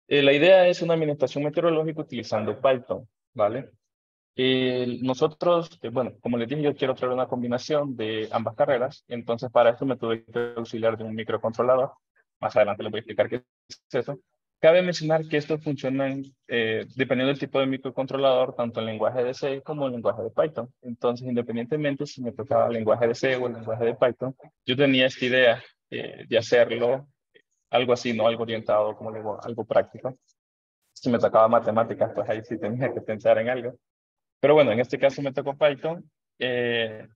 La idea es una administración meteorológica utilizando Python, ¿vale? Nosotros, bueno, como les dije, yo quiero traer una combinación de ambas carreras, entonces para esto me tuve que auxiliar de un microcontrolador. Más adelante les voy a explicar qué es eso. Cabe mencionar que estos funcionan dependiendo del tipo de microcontrolador, tanto en lenguaje de C como en lenguaje de Python. Entonces, independientemente si me tocaba el lenguaje de C o el lenguaje de Python, yo tenía esta idea de hacerlo algo así, no algo orientado, como digo, algo práctico. Si me tocaba matemáticas, pues ahí sí tenía que pensar en algo. Pero bueno, en este caso me tocó Python.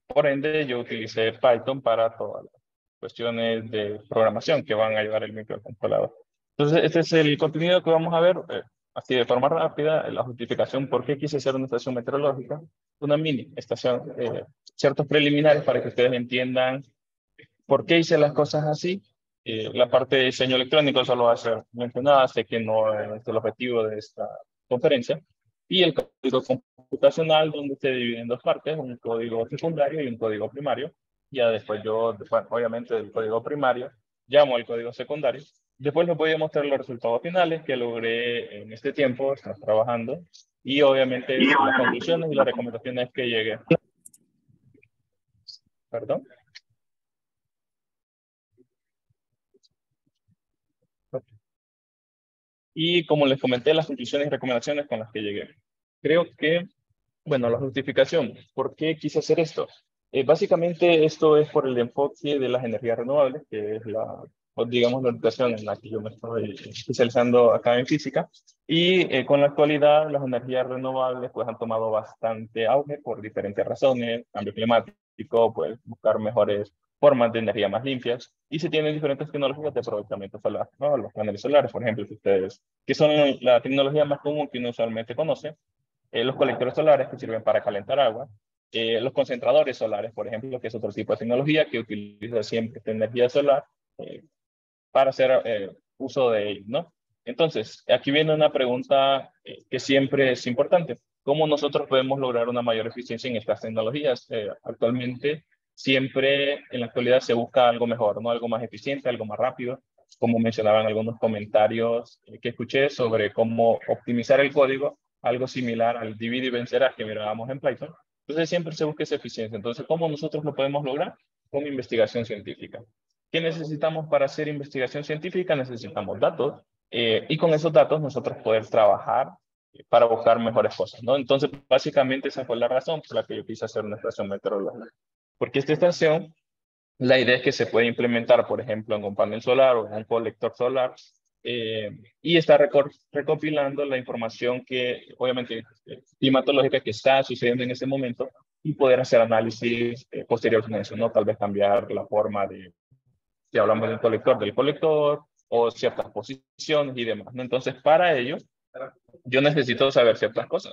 Por ende, yo utilicé Python para todas las cuestiones de programación que van a ayudar el microcontrolador. Entonces, este es el contenido que vamos a ver, así de forma rápida, la justificación por qué quise hacer una estación meteorológica, una mini estación, ciertos preliminares para que ustedes entiendan por qué hice las cosas así. La parte de diseño electrónico solo va a ser mencionada, sé que no es el objetivo de esta conferencia. Y el código computacional, donde se divide en dos partes, un código secundario y un código primario. Ya después yo, bueno, obviamente del código primario, llamo al código secundario. Después les voy a mostrar los resultados finales que logré en este tiempo, estar trabajando, y obviamente las conclusiones y las recomendaciones que llegué. Perdón. Y como les comenté, las conclusiones y recomendaciones con las que llegué. Creo que, bueno, la justificación, ¿por qué quise hacer esto? Básicamente esto es por el enfoque de las energías renovables, que es la, o digamos, la educación en la que yo me estoy especializando acá en física. Y con la actualidad, las energías renovables pues han tomado bastante auge por diferentes razones, cambio climático, pues buscar mejores formas de energía más limpias, y se tienen diferentes tecnologías de aprovechamiento solar, ¿no? Los paneles solares, por ejemplo, que son la tecnología más común que uno usualmente conoce, los colectores solares que sirven para calentar agua, los concentradores solares, por ejemplo, que es otro tipo de tecnología que utiliza siempre esta energía solar para hacer uso de ello, ¿no? Entonces, aquí viene una pregunta que siempre es importante. ¿Cómo nosotros podemos lograr una mayor eficiencia en estas tecnologías? Actualmente, siempre en la actualidad se busca algo mejor, ¿no? Algo más eficiente, algo más rápido, como mencionaban algunos comentarios que escuché sobre cómo optimizar el código, algo similar al divide y vencerás que mirábamos en Python. Entonces, siempre se busca esa eficiencia. Entonces, ¿cómo nosotros lo podemos lograr? Con investigación científica. ¿Qué necesitamos para hacer investigación científica? Necesitamos datos y con esos datos nosotros poder trabajar para buscar mejores cosas, ¿no? Entonces, básicamente esa fue la razón por la que yo quise hacer una estación meteorológica. Porque esta estación, la idea es que se puede implementar, por ejemplo, en un panel solar o en un colector solar y está recopilando la información que, obviamente, climatológica que está sucediendo en este momento y poder hacer análisis posteriores a eso, ¿no? Tal vez cambiar la forma de si hablamos de un colector, del colector o ciertas posiciones y demás, ¿no? Entonces, para ello, yo necesito saber ciertas cosas.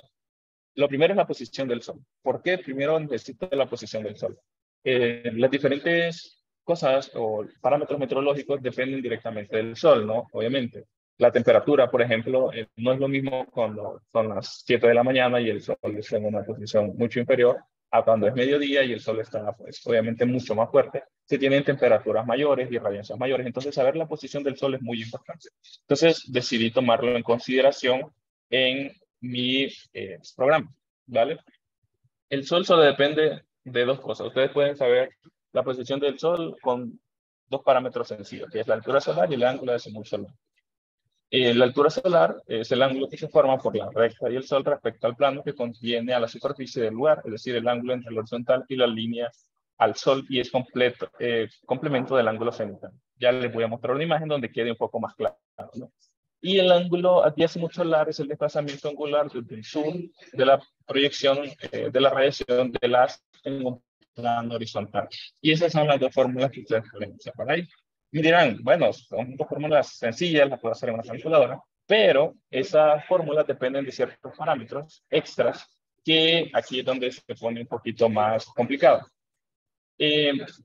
Lo primero es la posición del Sol. ¿Por qué primero necesito la posición del Sol? Las diferentes cosas o parámetros meteorológicos dependen directamente del Sol, ¿no? Obviamente. La temperatura, por ejemplo, no es lo mismo cuando son las 7 de la mañana y el Sol está en una posición mucho inferior a cuando es mediodía y el Sol está, pues, obviamente mucho más fuerte. Se tienen temperaturas mayores y radiancias mayores. Entonces, saber la posición del Sol es muy importante. Entonces, decidí tomarlo en consideración en mi programa, ¿vale? El Sol solo depende de dos cosas. Ustedes pueden saber la posición del Sol con dos parámetros sencillos, que es la altura solar y el ángulo de simul solar. La altura solar es el ángulo que se forma por la recta y el Sol respecto al plano que contiene a la superficie del lugar, es decir, el ángulo entre el horizontal y la línea al Sol, y es complemento del ángulo cenital. Ya les voy a mostrar una imagen donde quede un poco más claro, ¿no? Y el ángulo adyacente solar es el desplazamiento angular desde el sur de la proyección de la radiación de las en un plano horizontal. Y esas son las dos fórmulas que ustedes pueden usar para ahí. Me dirán, bueno, son dos fórmulas sencillas, las puedo hacer en una calculadora, pero esas fórmulas dependen de ciertos parámetros extras que aquí es donde se pone un poquito más complicado.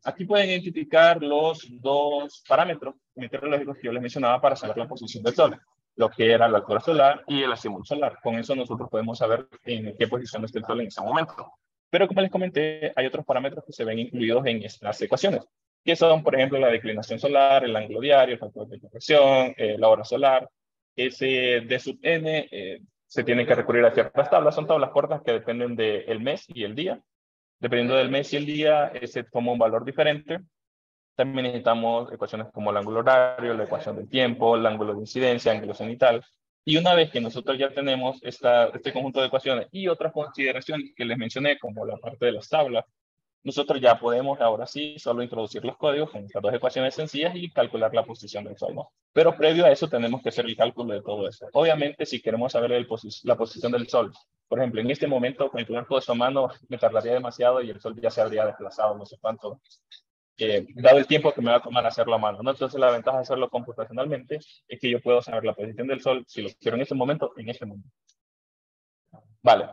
Aquí pueden identificar los dos parámetros meteorológicos que yo les mencionaba para saber la posición del Sol, lo que era la altura solar y el azimut solar. Con eso nosotros podemos saber en qué posición está el Sol en ese momento. Pero como les comenté, hay otros parámetros que se ven incluidos en estas ecuaciones, que son, por ejemplo, la declinación solar, el ángulo diario, el factor de corrección, la hora solar. Ese D sub n se tiene que recurrir a ciertas tablas, son tablas cortas que dependen del mes y el día. Dependiendo del mes y el día, se toma un valor diferente También necesitamos ecuaciones como el ángulo horario, la ecuación del tiempo, el ángulo de incidencia, ángulo cenital. Y una vez que nosotros ya tenemos este conjunto de ecuaciones y otras consideraciones que les mencioné, como la parte de las tablas, nosotros ya podemos ahora sí solo introducir los códigos con estas dos ecuaciones sencillas y calcular la posición del Sol, ¿no? Pero previo a eso tenemos que hacer el cálculo de todo eso. Obviamente, si queremos saber la posición del Sol, por ejemplo, en este momento, calcular todo eso a mano me tardaría demasiado y el Sol ya se habría desplazado, no sé cuánto, dado el tiempo que me va a tomar hacerlo a mano, ¿no? Entonces, la ventaja de hacerlo computacionalmente es que yo puedo saber la posición del Sol, si lo quiero en este momento, en este momento. Vale.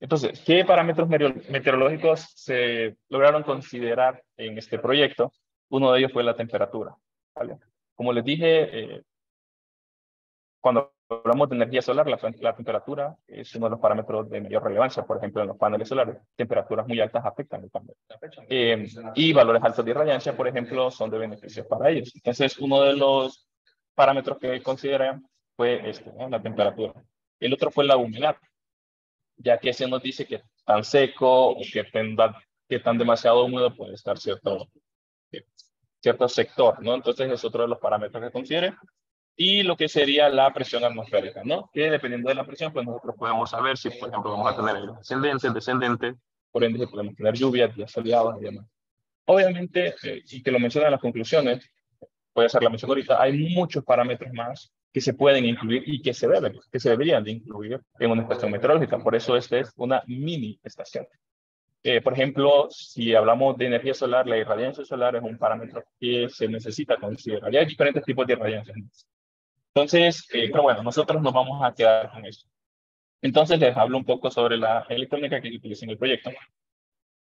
Entonces, ¿qué parámetros meteorológicos se lograron considerar en este proyecto? Uno de ellos fue la temperatura, ¿vale? Como les dije, cuando hablamos de energía solar, la temperatura es uno de los parámetros de mayor relevancia. Por ejemplo, en los paneles solares, temperaturas muy altas afectan el panel. Y valores altos de irradiancia, por ejemplo, son de beneficio para ellos. Entonces, uno de los parámetros que consideran fue ¿no? La temperatura. El otro fue la humedad, ya que se nos dice que tan seco o que tan demasiado húmedo puede estar cierto sector, ¿no? Entonces es otro de los parámetros que considere. Y lo que sería la presión atmosférica, ¿no? Que dependiendo de la presión, pues nosotros podemos saber si, por ejemplo, vamos a tener ascendente, descendente, por ende si podemos tener lluvias, días soleados y demás. Obviamente, y que lo menciona en las conclusiones, voy a hacer la mención ahorita, hay muchos parámetros más que se pueden incluir y que se deberían de incluir en una estación meteorológica. Por eso esta es una mini estación. Por ejemplo, si hablamos de energía solar, la irradiancia solar es un parámetro que se necesita considerar. Y hay diferentes tipos de irradiancia. Entonces, pero bueno, nosotros nos vamos a quedar con eso. Entonces, les hablo un poco sobre la electrónica que utilicé en el proyecto.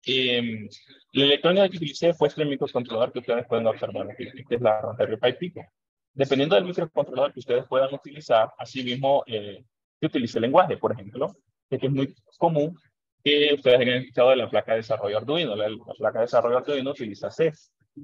La electrónica que utilicé fue este microcontrolador que ustedes pueden observar aquí, que es la Raspberry Pi Pico. Dependiendo del microcontrolador que ustedes puedan utilizar, asimismo, que utilice el lenguaje, por ejemplo, que es muy común que ustedes hayan escuchado de la placa de desarrollo Arduino. La placa de desarrollo Arduino utiliza C.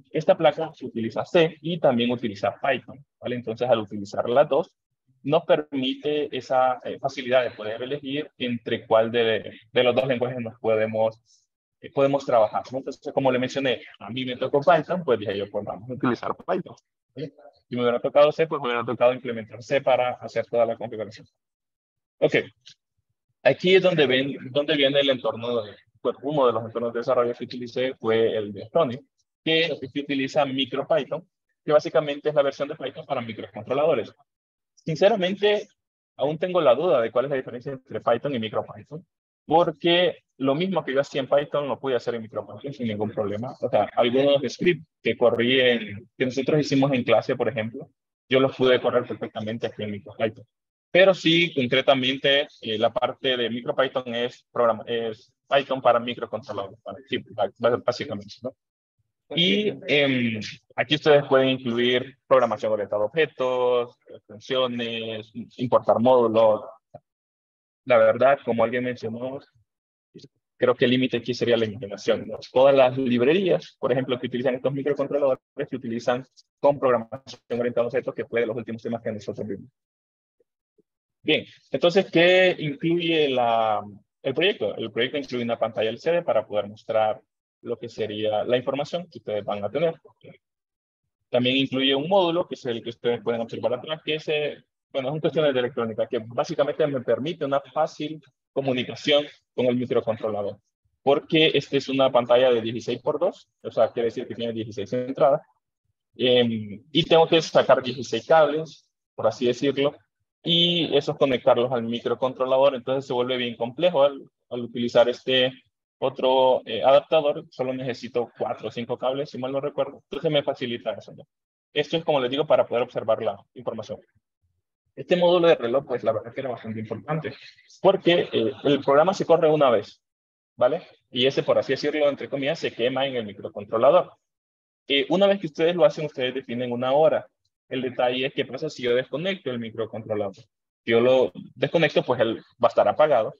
Esta placa utiliza C y también utiliza Python, ¿vale? Entonces, al utilizar las dos, nos permite esa facilidad de poder elegir entre cuál de los dos lenguajes nos podemos trabajar, ¿no? Entonces, como le mencioné, a mí me tocó Python, pues dije yo, pues vamos a utilizar Python, ¿sí? Si me hubiera tocado C, pues me hubiera tocado implementar C para hacer toda la configuración. Ok, aquí es donde viene el entorno, pues uno de los entornos de desarrollo que utilicé fue el de Sony, que utiliza MicroPython, que básicamente es la versión de Python para microcontroladores. Sinceramente, aún tengo la duda de cuál es la diferencia entre Python y MicroPython, porque lo mismo que yo hacía en Python lo pude hacer en MicroPython sin ningún problema. O sea, algunos scripts que que nosotros hicimos en clase, por ejemplo, yo los pude correr perfectamente aquí en MicroPython. Pero sí, concretamente, la parte de MicroPython es Python para microcontroladores, sí, básicamente, ¿no? Y aquí ustedes pueden incluir programación orientada a objetos, funciones, importar módulos. La verdad, como alguien mencionó, creo que el límite aquí sería la imaginación, ¿no? Todas las librerías, por ejemplo, que utilizan estos microcontroladores, se utilizan con programación orientada a objetos, que fue de los últimos temas que nosotros vimos. Bien, entonces, ¿qué incluye el proyecto? El proyecto incluye una pantalla LCD para poder mostrar lo que sería la información que ustedes van a tener. También incluye un módulo, que es el que ustedes pueden observar atrás, que es, bueno, es un cuestionario de electrónica, que básicamente me permite una fácil comunicación con el microcontrolador. Porque esta es una pantalla de 16x2, o sea, quiere decir que tiene 16 entradas. Y tengo que sacar 16 cables, por así decirlo, y esos conectarlos al microcontrolador. Entonces se vuelve bien complejo al utilizar este otro adaptador. Solo necesito 4 o 5 cables, si mal no recuerdo. Entonces me facilita eso, ¿no? Esto es, como les digo, para poder observar la información. Este módulo de reloj, pues la verdad es que era bastante importante, porque el programa se corre una vez, ¿vale? Y ese, por así decirlo, entre comillas, se quema en el microcontrolador. Una vez que ustedes lo hacen, ustedes definen una hora. El detalle es qué pasa si yo desconecto el microcontrolador. Si yo lo desconecto, pues él va a estar apagado.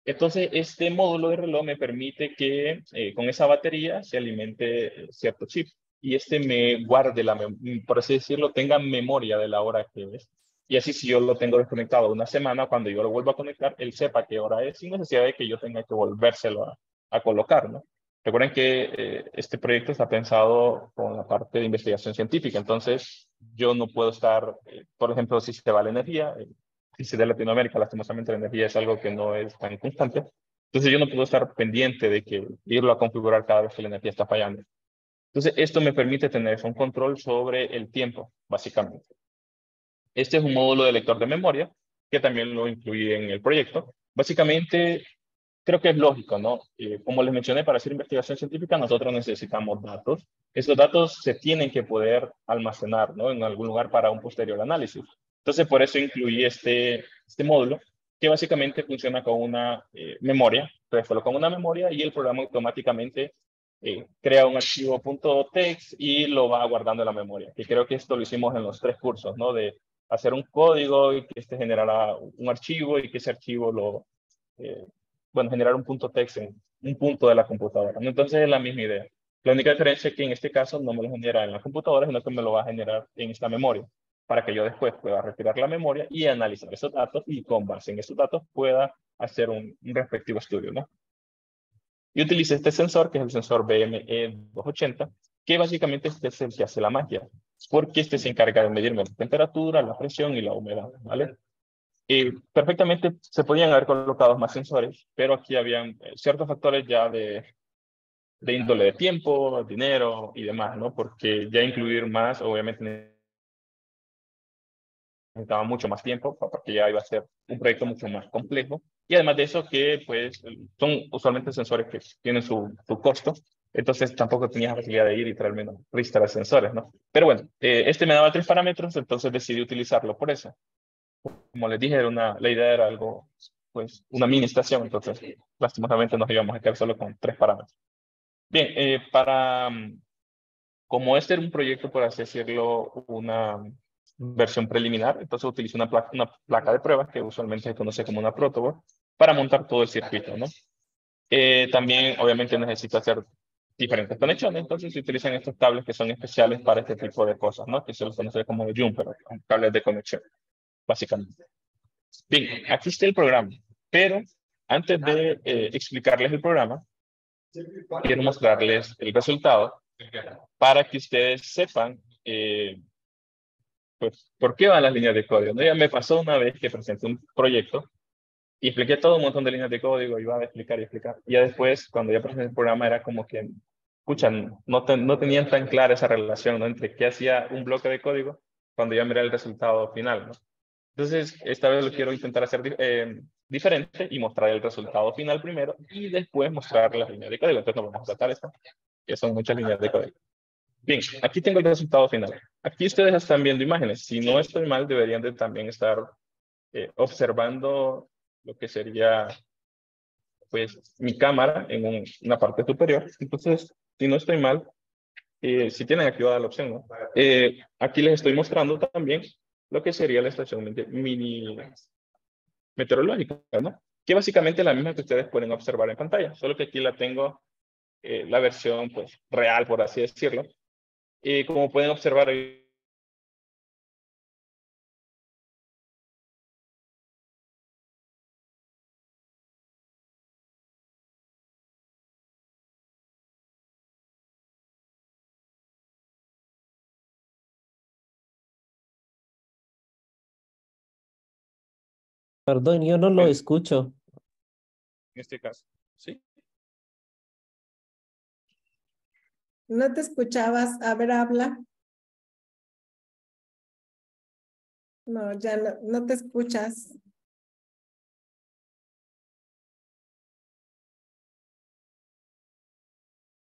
Entonces, este módulo de reloj me permite que con esa batería se alimente cierto chip. Y me guarde, por así decirlo, tenga memoria de la hora que es. Y así, si yo lo tengo desconectado una semana, cuando yo lo vuelva a conectar, él sepa qué hora es, sin necesidad de que yo tenga que volvérselo a colocar, ¿no? Recuerden que este proyecto está pensado con la parte de investigación científica, entonces yo no puedo estar, por ejemplo, si se va la energía, si de Latinoamérica, lastimosamente la energía es algo que no es tan constante, entonces yo no puedo estar pendiente de que irlo a configurar cada vez que la energía está fallando. Entonces esto me permite tener un control sobre el tiempo, básicamente. Este es un módulo de lector de memoria, que también lo incluí en el proyecto. Básicamente, creo que es lógico, ¿no? Como les mencioné, para hacer investigación científica nosotros necesitamos datos. Esos datos se tienen que poder almacenar, ¿no? En algún lugar para un posterior análisis. Entonces, por eso incluí este módulo, que básicamente funciona con una memoria. Entonces, solo con una memoria y el programa automáticamente crea un archivo .text y lo va guardando en la memoria. Que creo que esto lo hicimos en los 3 cursos, ¿no? De hacer un código y que este generara un archivo y que ese archivo lo... bueno, generar un .text en un punto de la computadora. Entonces es la misma idea. La única diferencia es que en este caso no me lo genera en la computadora, sino que me lo va a generar en esta memoria, para que yo después pueda retirar la memoria y analizar esos datos y con base en esos datos pueda hacer un respectivo estudio, ¿no? Y utilicé este sensor, que es el sensor BME280, que básicamente este es el que hace la magia, porque este se encarga de medirme la temperatura, la presión y la humedad, ¿vale? Perfectamente se podían haber colocado más sensores, pero aquí habían ciertos factores ya de índole de tiempo, dinero y demás, ¿no? Porque ya incluir más, obviamente necesitaba mucho más tiempo, porque ya iba a ser un proyecto mucho más complejo. Y además de eso, que pues son usualmente sensores que tienen su costo, entonces tampoco tenía facilidad de ir y traerme una lista de sensores, ¿no? Pero bueno, este me daba 3 parámetros, entonces decidí utilizarlo por eso. Como les dije, la idea era algo, pues, una mini estación, entonces, lastimosamente nos íbamos a quedar solo con 3 parámetros. Bien, como este era un proyecto, por así decirlo, una versión preliminar, entonces utilizo una placa de pruebas, que usualmente se conoce como una protoboard, para montar todo el circuito, ¿no? También, obviamente, necesito hacer diferentes conexiones, entonces se utilizan estos cables que son especiales para este tipo de cosas, ¿no? Que se los conoce como jumper, cables de conexión, básicamente. Bien, aquí está el programa, pero antes de explicarles el programa, quiero mostrarles el resultado para que ustedes sepan pues, por qué van las líneas de código, ¿no? Ya me pasó una vez que presenté un proyecto y expliqué todo un montón de líneas de código, iba a explicar y explicar. Y ya después, cuando ya presenté el programa, era como que, escuchan, no tenían tan clara esa relación, ¿no? Entre qué hacía un bloque de código cuando ya miré el resultado final, ¿no? Entonces, esta vez lo quiero intentar hacer diferente y mostrar el resultado final primero y después mostrar las líneas de código. Entonces, nos vamos a tratar esto, que son muchas líneas de código. Bien, aquí tengo el resultado final. Aquí ustedes están viendo imágenes. Si no estoy mal, deberían de también estar observando lo que sería, pues, mi cámara en una parte superior. Entonces, si no estoy mal, si tienen activada la opción, ¿no? Aquí les estoy mostrando también lo que sería la estación mini meteorológica, ¿no? Que básicamente es la misma que ustedes pueden observar en pantalla, solo que aquí la tengo, la versión, pues, real, por así decirlo. Y como pueden observar, Perdón, yo no lo escucho. en este caso, ¿sí? No te escuchabas. A ver, habla. No, ya no te escuchas.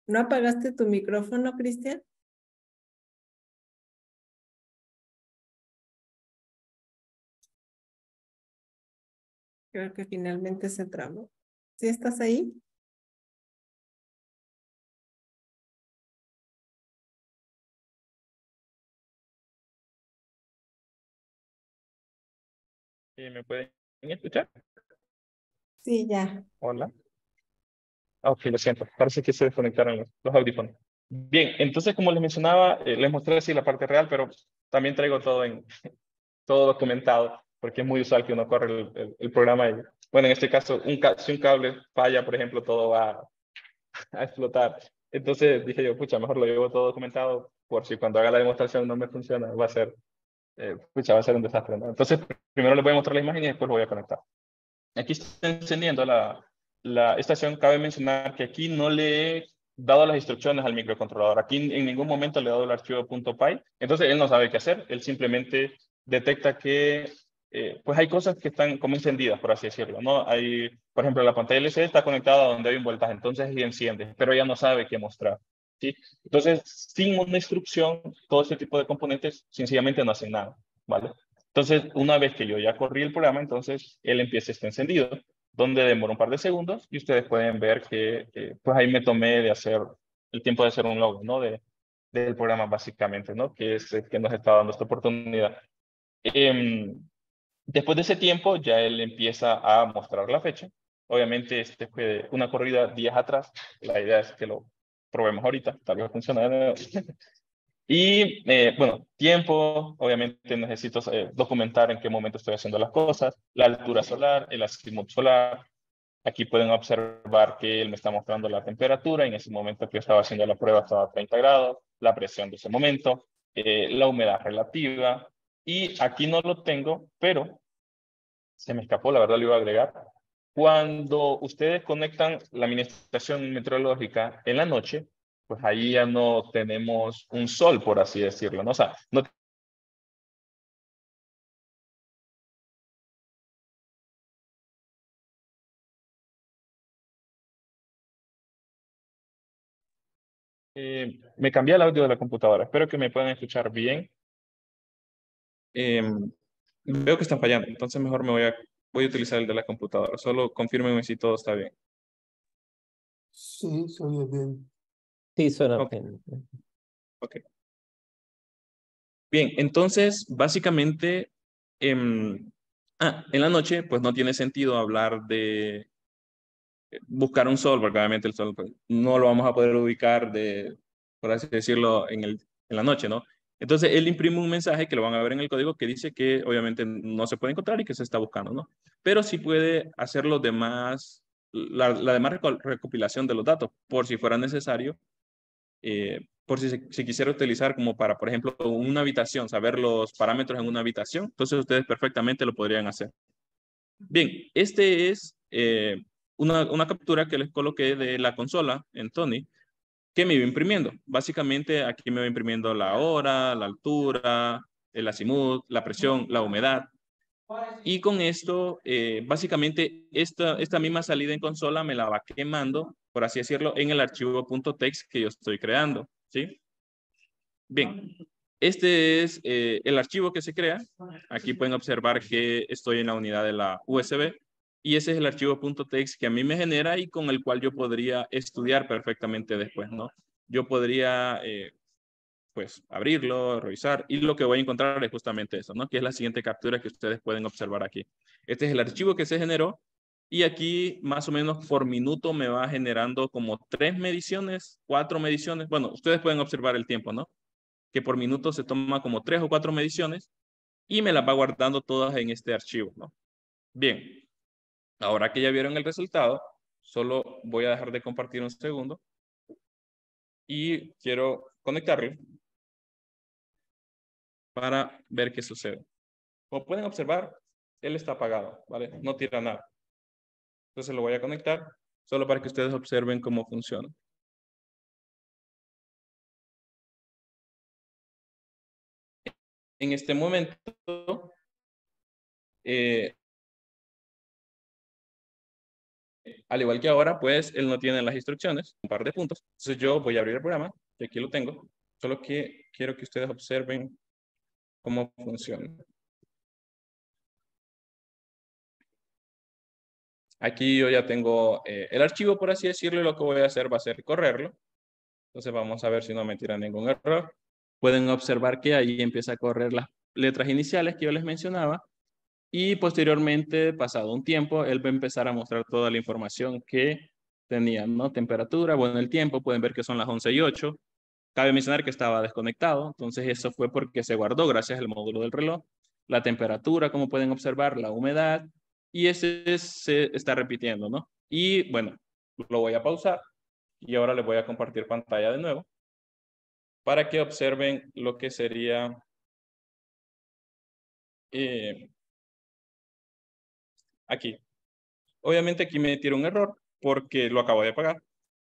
¿No apagaste tu micrófono, Cristian? Creo que finalmente se trabó. ¿Sí estás ahí? ¿Me pueden escuchar? Sí, ya. Hola. Ok, lo siento. Parece que se desconectaron los audífonos. Bien, entonces, como les mencionaba, les mostré así la parte real, pero también traigo todo documentado, porque es muy usual que uno corre el programa. Y, bueno, en este caso, si un cable falla, por ejemplo, todo va a explotar. Entonces dije yo, pucha, mejor lo llevo todo documentado por si cuando haga la demostración no me funciona, va a ser, pucha, va a ser un desastre, ¿no? Entonces primero les voy a mostrar la imagen y después lo voy a conectar. Aquí está encendiendo la estación. Cabe mencionar que aquí no le he dado las instrucciones al microcontrolador. Aquí en ningún momento le he dado el archivo .py. Entonces él no sabe qué hacer. Él simplemente detecta que pues hay cosas que están como encendidas, por así decirlo, ¿no? Hay, por ejemplo, la pantalla LCD está conectada donde hay un voltaje, entonces ella enciende, pero ella no sabe qué mostrar, ¿sí? Entonces, sin una instrucción, todo este tipo de componentes sencillamente no hacen nada, ¿vale? Entonces, una vez que yo ya corrí el programa, entonces él empieza este encendido, donde demora un par de segundos y ustedes pueden ver que pues ahí me tomé de hacer el tiempo de hacer un logo, ¿no? Del programa básicamente, ¿no? Que es el que nos está dando esta oportunidad. Después de ese tiempo ya él empieza a mostrar la fecha. Obviamente este fue una corrida días atrás. La idea es que lo probemos ahorita, tal vez funcione de nuevo. Y bueno, tiempo, obviamente necesito documentar en qué momento estoy haciendo las cosas, la altura solar, el azimut solar. Aquí pueden observar que él me está mostrando la temperatura, en ese momento que estaba haciendo la prueba estaba a 30 grados, la presión de ese momento, la humedad relativa, y aquí no lo tengo, pero se me escapó, la verdad lo iba a agregar. Cuando ustedes conectan la administración meteorológica en la noche, pues ahí ya no tenemos un sol, por así decirlo, ¿no? O sea, no me cambié el audio de la computadora. Espero que me puedan escuchar bien. Veo que están fallando, entonces mejor voy a utilizar el de la computadora. Solo confírmenme si todo está bien. Sí, suena bien. Sí, suena Ok. bien. Ok. Bien, entonces, básicamente, en la noche, pues no tiene sentido hablar de buscar un sol, porque obviamente el sol pues, no lo vamos a poder ubicar por así decirlo, en la noche, ¿no? Entonces, él imprime un mensaje que lo van a ver en el código que dice que obviamente no se puede encontrar y que se está buscando, ¿no? Pero sí puede hacer los demás, la demás recopilación de los datos, por si fuera necesario, por si se quisiera utilizar como para, por ejemplo, una habitación, saber los parámetros en una habitación, entonces ustedes perfectamente lo podrían hacer. Bien, este es una captura que les coloqué de la consola en Tony, que me iba imprimiendo. Básicamente aquí me va imprimiendo la hora, la altura, el azimut, la presión, la humedad. Y con esto, básicamente, esta misma salida en consola me la va quemando, por así decirlo, en el archivo .text que yo estoy creando, ¿sí? Bien, este es el archivo que se crea. Aquí pueden observar que estoy en la unidad de la USB y ese es el archivo .text que a mí me genera y con el cual yo podría estudiar perfectamente después, ¿no? Yo podría, pues, abrirlo, revisar y lo que voy a encontrar es justamente eso, ¿no? Que es la siguiente captura que ustedes pueden observar aquí. Este es el archivo que se generó y aquí más o menos por minuto me va generando como 3 mediciones, 4 mediciones. Bueno, ustedes pueden observar el tiempo, ¿no? Que por minuto se toma como 3 o 4 mediciones y me las va guardando todas en este archivo, ¿no? Bien, ahora que ya vieron el resultado, solo voy a dejar de compartir un segundo y quiero conectarlo para ver qué sucede. Como pueden observar, él está apagado, ¿vale? No tira nada. Entonces lo voy a conectar solo para que ustedes observen cómo funciona. En este momento, al igual que ahora, pues él no tiene las instrucciones, un par de puntos. Entonces yo voy a abrir el programa, que aquí lo tengo, solo que quiero que ustedes observen cómo funciona. Aquí yo ya tengo el archivo, por así decirlo, y lo que voy a hacer va a ser correrlo. Entonces vamos a ver si no me tira ningún error. Pueden observar que ahí empieza a correr las letras iniciales que yo les mencionaba. Y posteriormente, pasado un tiempo, él va a empezar a mostrar toda la información que tenía, ¿no? Temperatura, bueno, el tiempo, pueden ver que son las 11:08. Cabe mencionar que estaba desconectado, entonces eso fue porque se guardó gracias al módulo del reloj. La temperatura, como pueden observar, la humedad, y ese se está repitiendo, ¿no? Y bueno, lo voy a pausar Y ahora les voy a compartir pantalla de nuevo para que observen lo que sería aquí. Obviamente aquí me tira un error porque lo acabo de apagar,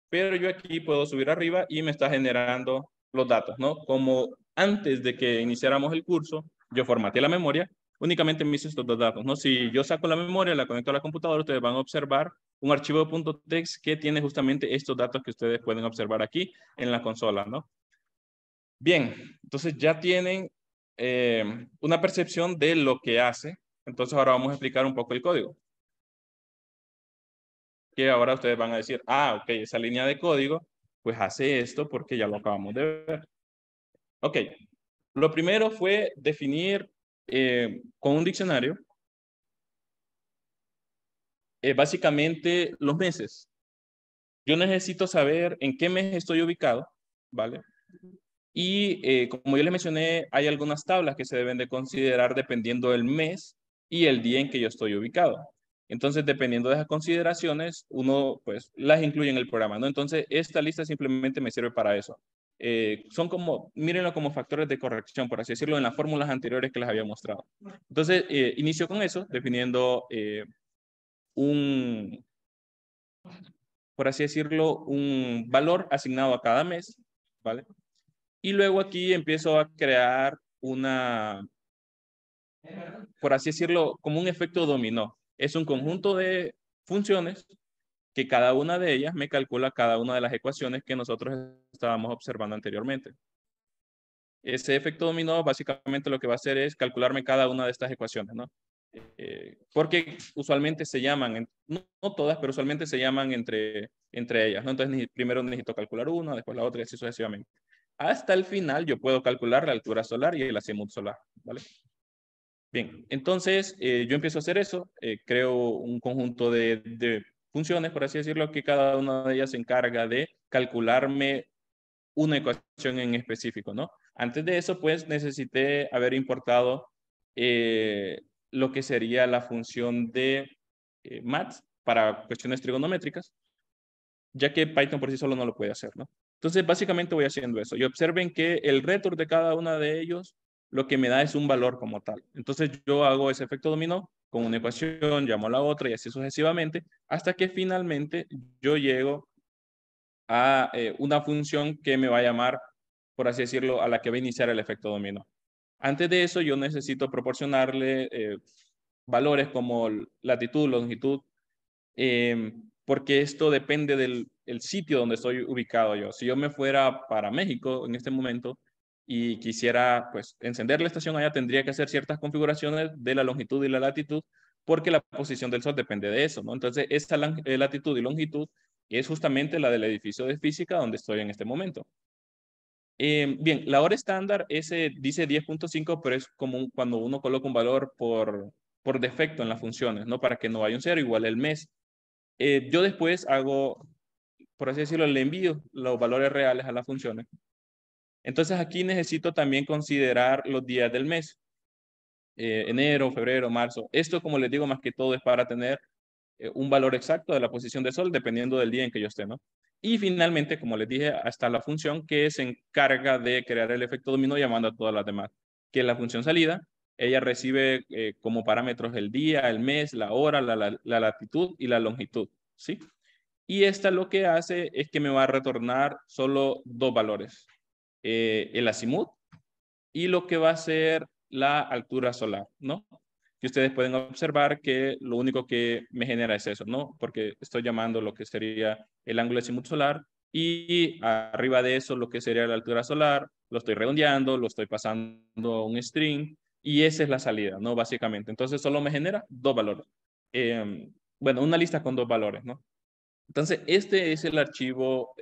pero yo aquí puedo subir arriba y me está generando los datos, ¿no? Como antes de que iniciáramos el curso, yo formateé la memoria, únicamente me hizo estos dos datos, ¿no? Si yo saco la memoria, la conecto a la computadora, ustedes van a observar un archivo de .txt que tiene justamente estos datos que ustedes pueden observar aquí en la consola, ¿no? Bien, entonces ya tienen una percepción de lo que hace. Entonces ahora vamos a explicar un poco el código. Que ahora ustedes van a decir, ah, ok, esa línea de código, pues hace esto porque ya lo acabamos de ver. Ok, lo primero fue definir con un diccionario básicamente los meses. Yo necesito saber en qué mes estoy ubicado, ¿vale? Y como yo les mencioné, hay algunas tablas que se deben de considerar dependiendo del mes y el día en que yo estoy ubicado. Entonces, dependiendo de esas consideraciones, uno pues las incluye en el programa, ¿no? Entonces, esta lista simplemente me sirve para eso. Son como, mírenlo como factores de corrección, por así decirlo, en las fórmulas anteriores que les había mostrado. Entonces, inicio con eso, definiendo por así decirlo, un valor asignado a cada mes, ¿vale? Y luego aquí empiezo a crear por así decirlo, como un efecto dominó. Es un conjunto de funciones que cada una de ellas me calcula cada una de las ecuaciones que nosotros estábamos observando anteriormente. Ese efecto dominó básicamente lo que va a hacer es calcularme cada una de estas ecuaciones, ¿no? Porque usualmente se llaman, no todas, pero usualmente se llaman entre ellas, ¿no? Entonces primero necesito calcular una, después la otra y así sucesivamente. Hasta el final yo puedo calcular la altura solar y el azimut solar, ¿vale? Bien, entonces yo empiezo a hacer eso, creo un conjunto de funciones, por así decirlo, que cada una de ellas se encarga de calcularme una ecuación en específico, ¿no? Antes de eso, pues necesité haber importado lo que sería la función de math para cuestiones trigonométricas, ya que Python por sí solo no lo puede hacer, ¿no? Entonces, básicamente voy haciendo eso. Y observen que el return de cada una de ellos lo que me da es un valor como tal. Entonces, yo hago ese efecto dominó con una ecuación, llamo a la otra y así sucesivamente, hasta que finalmente yo llego a una función que me va a llamar, por así decirlo, a la que va a iniciar el efecto dominó. Antes de eso, yo necesito proporcionarle valores como latitud, longitud, porque esto depende del sitio donde estoy ubicado yo. Si yo me fuera para México en este momento y quisiera pues encender la estación allá, tendría que hacer ciertas configuraciones de la longitud y la latitud porque la posición del sol depende de eso, ¿no? Entonces, esta latitud y longitud es justamente la del edificio de física donde estoy en este momento. Bien, la hora estándar dice 10.5, pero es como cuando uno coloca un valor por defecto en las funciones, ¿no? Para que no haya un cero, igual el mes. Yo después hago, por así decirlo, le envío los valores reales a las funciones. Entonces aquí necesito también considerar los días del mes. Enero, febrero, marzo. Esto, como les digo, más que todo es para tener un valor exacto de la posición del sol dependiendo del día en que yo esté, ¿no? Y finalmente, como les dije, hasta la función que se encarga de crear el efecto dominó llamando a todas las demás, que es la función salida. Ella recibe como parámetros el día, el mes, la hora, la latitud y la longitud, ¿sí? Y esta lo que hace es que me va a retornar solo dos valores, el azimut y lo que va a ser la altura solar, ¿no? Que ustedes pueden observar que lo único que me genera es eso, ¿no? Porque estoy llamando lo que sería el ángulo azimut solar y arriba de eso lo que sería la altura solar, lo estoy redondeando, lo estoy pasando a un string y esa es la salida, ¿no? Básicamente. Entonces solo me genera dos valores. Bueno, una lista con dos valores, ¿no? Entonces este es el archivo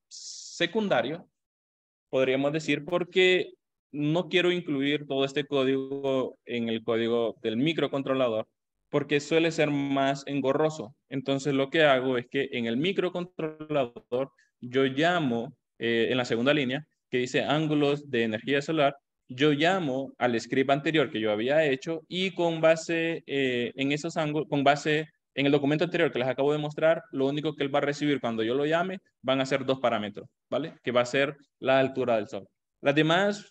secundario, podríamos decir, porque no quiero incluir todo este código en el código del microcontrolador, porque suele ser más engorroso. Entonces lo que hago es que en el microcontrolador yo llamo, en la segunda línea, que dice ángulos de energía solar, yo llamo al script anterior que yo había hecho y con base en esos ángulos, con base En el documento anterior que les acabo de mostrar, lo único que él va a recibir cuando yo lo llame van a ser 2 parámetros, ¿vale? Que va a ser la altura del sol. Las demás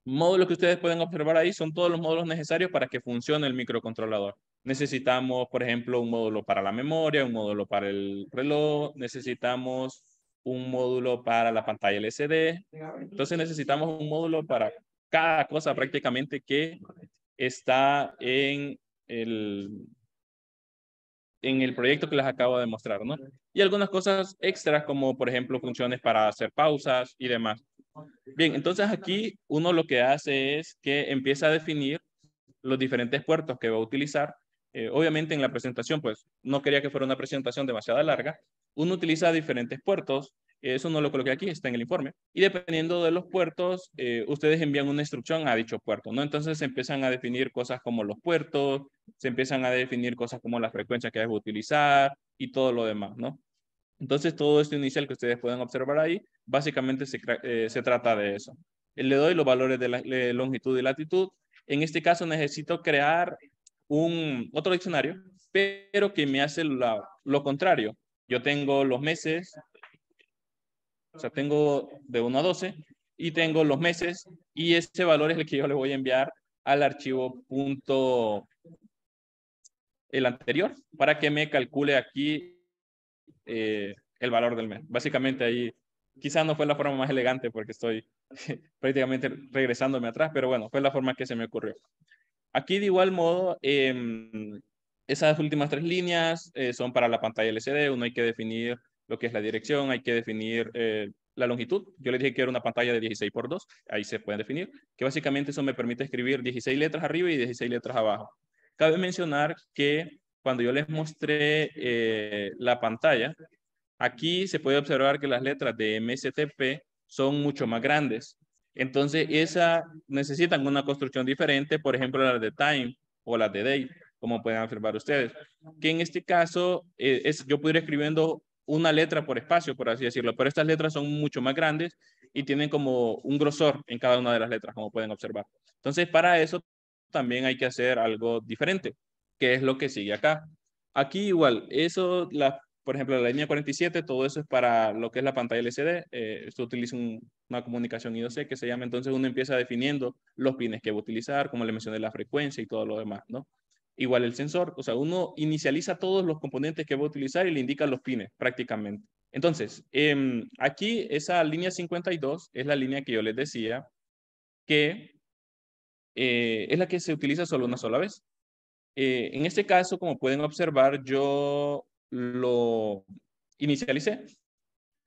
módulos que ustedes pueden observar ahí son todos los módulos necesarios para que funcione el microcontrolador. Necesitamos, por ejemplo, un módulo para la memoria, un módulo para el reloj, necesitamos un módulo para la pantalla LCD. Entonces necesitamos un módulo para cada cosa prácticamente que está en el proyecto que les acabo de mostrar, ¿no? Y algunas cosas extras como, por ejemplo, funciones para hacer pausas y demás. Bien, entonces aquí uno lo que hace es que empieza a definir los diferentes puertos que va a utilizar. Obviamente en la presentación, pues, no quería que fuera una presentación demasiado larga. Uno utiliza diferentes puertos. Eso no lo coloqué aquí, está en el informe. Y dependiendo de los puertos, ustedes envían una instrucción a dicho puerto, ¿no? Entonces se empiezan a definir cosas como los puertos, se empiezan a definir cosas como la frecuencia que debe utilizar y todo lo demás, ¿no? Entonces todo esto inicial que ustedes pueden observar ahí, básicamente se trata de eso. Le doy los valores de longitud y latitud. En este caso necesito crear otro diccionario, pero que me hace lo contrario. Yo tengo los meses, o sea, tengo de 1 a 12 y tengo los meses y ese valor es el que yo le voy a enviar al archivo el anterior para que me calcule aquí el valor del mes. Básicamente ahí quizás no fue la forma más elegante porque estoy prácticamente regresándome atrás, pero bueno, fue la forma que se me ocurrió. Aquí de igual modo, esas últimas 3 líneas son para la pantalla LCD. Uno hay que definir lo que es la dirección, hay que definir la longitud. Yo les dije que era una pantalla de 16 por 2, ahí se pueden definir, que básicamente eso me permite escribir 16 letras arriba y 16 letras abajo. Cabe mencionar que cuando yo les mostré la pantalla, aquí se puede observar que las letras de MSTP son mucho más grandes. Entonces, esas necesitan una construcción diferente, por ejemplo, las de time o las de date, como pueden observar ustedes. Que en este caso, yo puedo ir escribiendo una letra por espacio, por así decirlo, pero estas letras son mucho más grandes y tienen como un grosor en cada una de las letras, como pueden observar. Entonces, para eso también hay que hacer algo diferente, que es lo que sigue acá. Aquí igual, eso, por ejemplo, la línea 47, todo eso es para lo que es la pantalla LCD. Esto utiliza una comunicación I2C que se llama, entonces uno empieza definiendo los pines que va a utilizar, como le mencioné, la frecuencia y todo lo demás, ¿no? Igual el sensor, o sea, uno inicializa todos los componentes que va a utilizar y le indica los pines prácticamente. Entonces, aquí esa línea 52 es la línea que yo les decía que es la que se utiliza solo una sola vez. En este caso, como pueden observar, yo lo inicialicé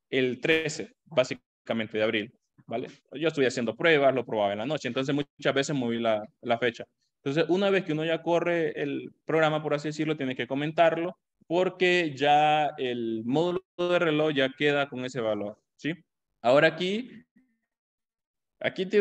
el 13, básicamente, de abril, ¿vale? Yo estoy haciendo pruebas, lo probaba en la noche, entonces muchas veces moví la fecha. Entonces, una vez que uno ya corre el programa, por así decirlo, tiene que comentarlo, porque ya el módulo de reloj ya queda con ese valor, ¿sí? Ahora aquí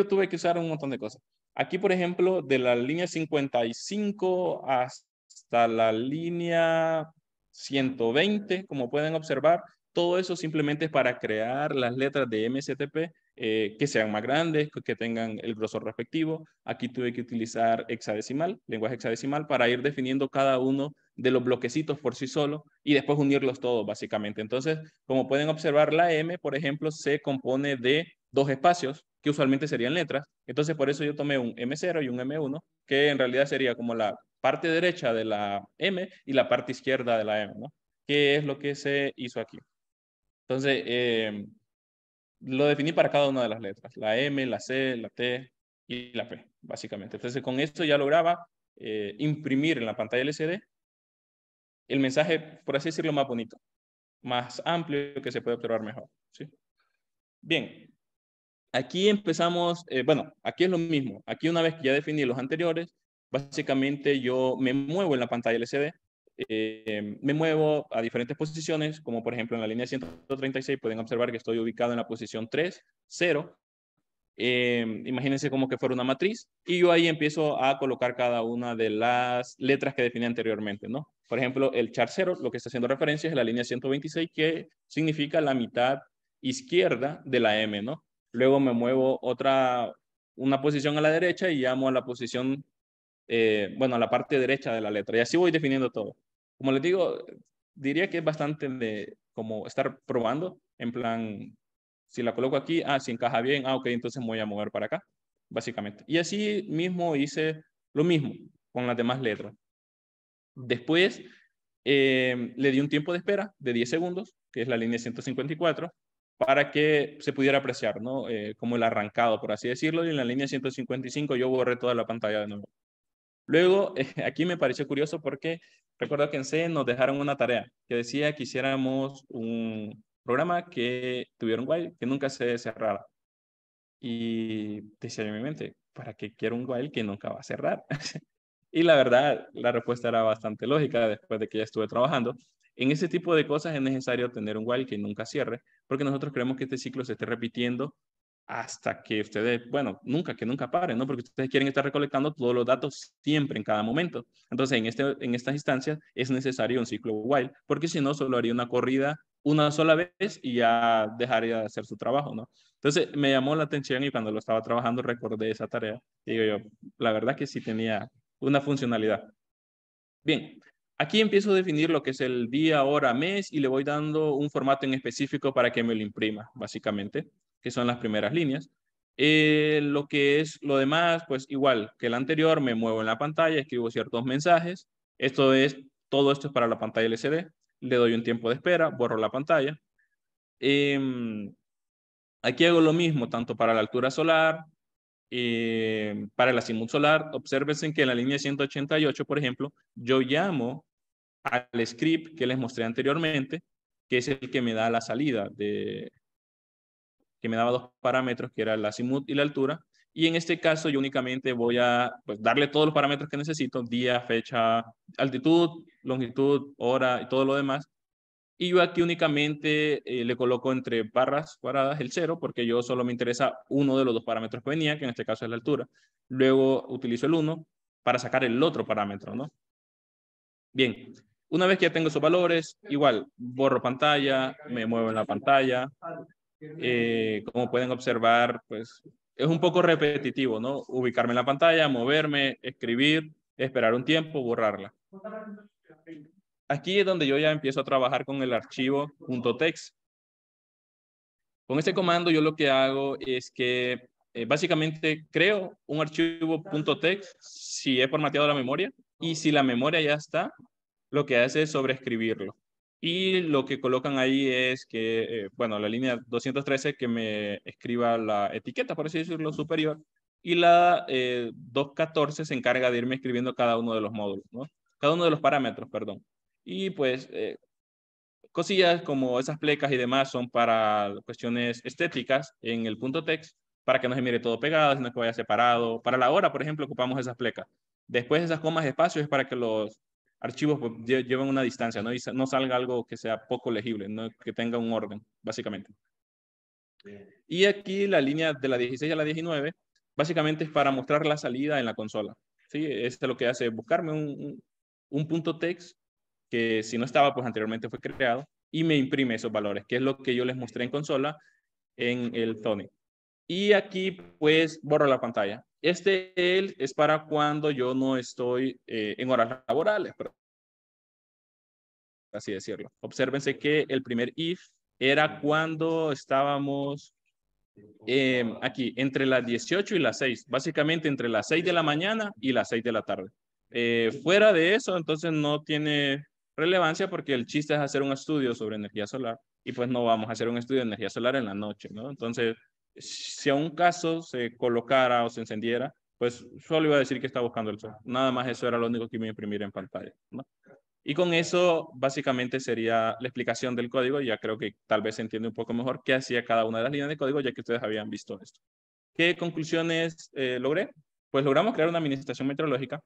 tuve que usar un montón de cosas. Aquí, por ejemplo, de la línea 55 hasta la línea 120, como pueden observar, todo eso simplemente es para crear las letras de MSTP que sean más grandes, que tengan el grosor respectivo. Aquí tuve que utilizar hexadecimal, lenguaje hexadecimal, para ir definiendo cada uno de los bloquecitos por sí solo y después unirlos todos, básicamente. Entonces, como pueden observar, la M, por ejemplo, se compone de 2 espacios, que usualmente serían letras. Entonces, por eso yo tomé un M0 y un M1, que en realidad sería como la parte derecha de la M y la parte izquierda de la M, ¿no? ¿Qué es lo que se hizo aquí? Entonces, lo definí para cada una de las letras, la M, la C, la T y la P, básicamente. Entonces, con esto ya lograba imprimir en la pantalla LCD el mensaje, por así decirlo, más bonito, más amplio, que se puede observar mejor, ¿sí? Bien, aquí empezamos, bueno, aquí es lo mismo. Aquí una vez que ya definí los anteriores, básicamente yo me muevo en la pantalla LCD, me muevo a diferentes posiciones, como por ejemplo en la línea 136 pueden observar que estoy ubicado en la posición 3, 0. Imagínense como que fuera una matriz y yo ahí empiezo a colocar cada una de las letras que definí anteriormente, ¿no? Por ejemplo, el char 0, lo que está haciendo referencia es la línea 126, que significa la mitad izquierda de la M, ¿no? Luego me muevo una posición a la derecha y llamo a la posición bueno, a la parte derecha de la letra. Y así voy definiendo todo. Como les digo, diría que es bastante de como estar probando, en plan, si la coloco aquí, si encaja bien, ok, entonces me voy a mover para acá, básicamente. Y así mismo hice lo mismo con las demás letras. Después le di un tiempo de espera de 10 segundos, que es la línea 154, para que se pudiera apreciar, ¿no? Como el arrancado, por así decirlo, y en la línea 155 yo borré toda la pantalla de nuevo. Luego, aquí me pareció curioso porque recuerdo que en C nos dejaron una tarea que decía que hiciéramos un programa que tuviera un while que nunca se cerrara. Y decía en mi mente, ¿para qué quiero un while que nunca va a cerrar? Y la verdad, la respuesta era bastante lógica después de que ya estuve trabajando. En ese tipo de cosas es necesario tener un while que nunca cierre, porque nosotros queremos que este ciclo se esté repitiendo hasta que ustedes, bueno, que nunca paren, ¿no? Porque ustedes quieren estar recolectando todos los datos siempre, en cada momento. Entonces, en estas instancias es necesario un ciclo while, porque si no, solo haría una corrida una sola vez y ya dejaría de hacer su trabajo, ¿no? Entonces, me llamó la atención y cuando lo estaba trabajando recordé esa tarea. Y digo yo, la verdad que sí tenía una funcionalidad. Bien, aquí empiezo a definir lo que es el día, hora, mes y le voy dando un formato en específico para que me lo imprima, básicamente, que son las primeras líneas. Lo que es lo demás, pues igual que el anterior, me muevo en la pantalla, escribo ciertos mensajes. Todo esto es para la pantalla LCD. Le doy un tiempo de espera, borro la pantalla. Aquí hago lo mismo, tanto para la altura solar, para el azimut solar. Obsérvense que en la línea 188, por ejemplo, yo llamo al script que les mostré anteriormente, que es el que me da la salida, que me daba dos parámetros, que era el azimut y la altura. Y en este caso yo únicamente voy a pues, darle todos los parámetros que necesito, día, fecha, altitud, longitud, hora y todo lo demás. Y yo aquí únicamente le coloco entre barras cuadradas el 0, porque yo solo me interesa uno de los dos parámetros que venía, que en este caso es la altura. Luego utilizo el 1 para sacar el otro parámetro, ¿no? Bien, una vez que ya tengo esos valores, igual borro pantalla, me muevo en la pantalla. Como pueden observar, pues es un poco repetitivo, ¿no? Ubicarme en la pantalla, moverme, escribir, esperar un tiempo, borrarla. Aquí es donde yo ya empiezo a trabajar con el archivo .text. Con este comando yo lo que hago es que básicamente creo un archivo .text si he formateado la memoria y si la memoria ya está, lo que hace es sobreescribirlo. Y lo que colocan ahí es que, bueno, la línea 213 que me escriba la etiqueta, por así decirlo, superior, y la 214 se encarga de irme escribiendo cada uno de los módulos, ¿no? Cada uno de los parámetros, perdón. Y pues cosillas como esas plecas y demás son para cuestiones estéticas en el .text, para que no se mire todo pegado, sino que vaya separado. Para la hora, por ejemplo, ocupamos esas plecas. Después esas comas de espacio es para que los archivos pues, lleven una distancia, ¿no? Y no salga algo que sea poco legible, ¿no? Que tenga un orden, básicamente. Y aquí la línea de la 16 a la 19, básicamente es para mostrar la salida en la consola. ¿Sí? Esto lo que hace es buscarme un .text que si no estaba, pues anteriormente fue creado, y me imprime esos valores, que es lo que yo les mostré en consola en el Tony. Y aquí, pues, borro la pantalla. Este es para cuando yo no estoy en horas laborales, por así decirlo. Obsérvense que el primer if era cuando estábamos aquí, entre las 18 y las 6, básicamente entre las 6 de la mañana y las 6 de la tarde. Fuera de eso, entonces no tiene relevancia porque el chiste es hacer un estudio sobre energía solar y pues no vamos a hacer un estudio de energía solar en la noche, ¿no? Entonces, si a un caso se colocara o se encendiera, pues solo iba a decir que está buscando el sol. Nada más eso era lo único que iba a imprimir en pantalla, ¿no? Y con eso, básicamente, sería la explicación del código. Ya creo que tal vez se entiende un poco mejor qué hacía cada una de las líneas de código, ya que ustedes habían visto esto. ¿Qué conclusiones logré? Pues logramos crear una administración meteorológica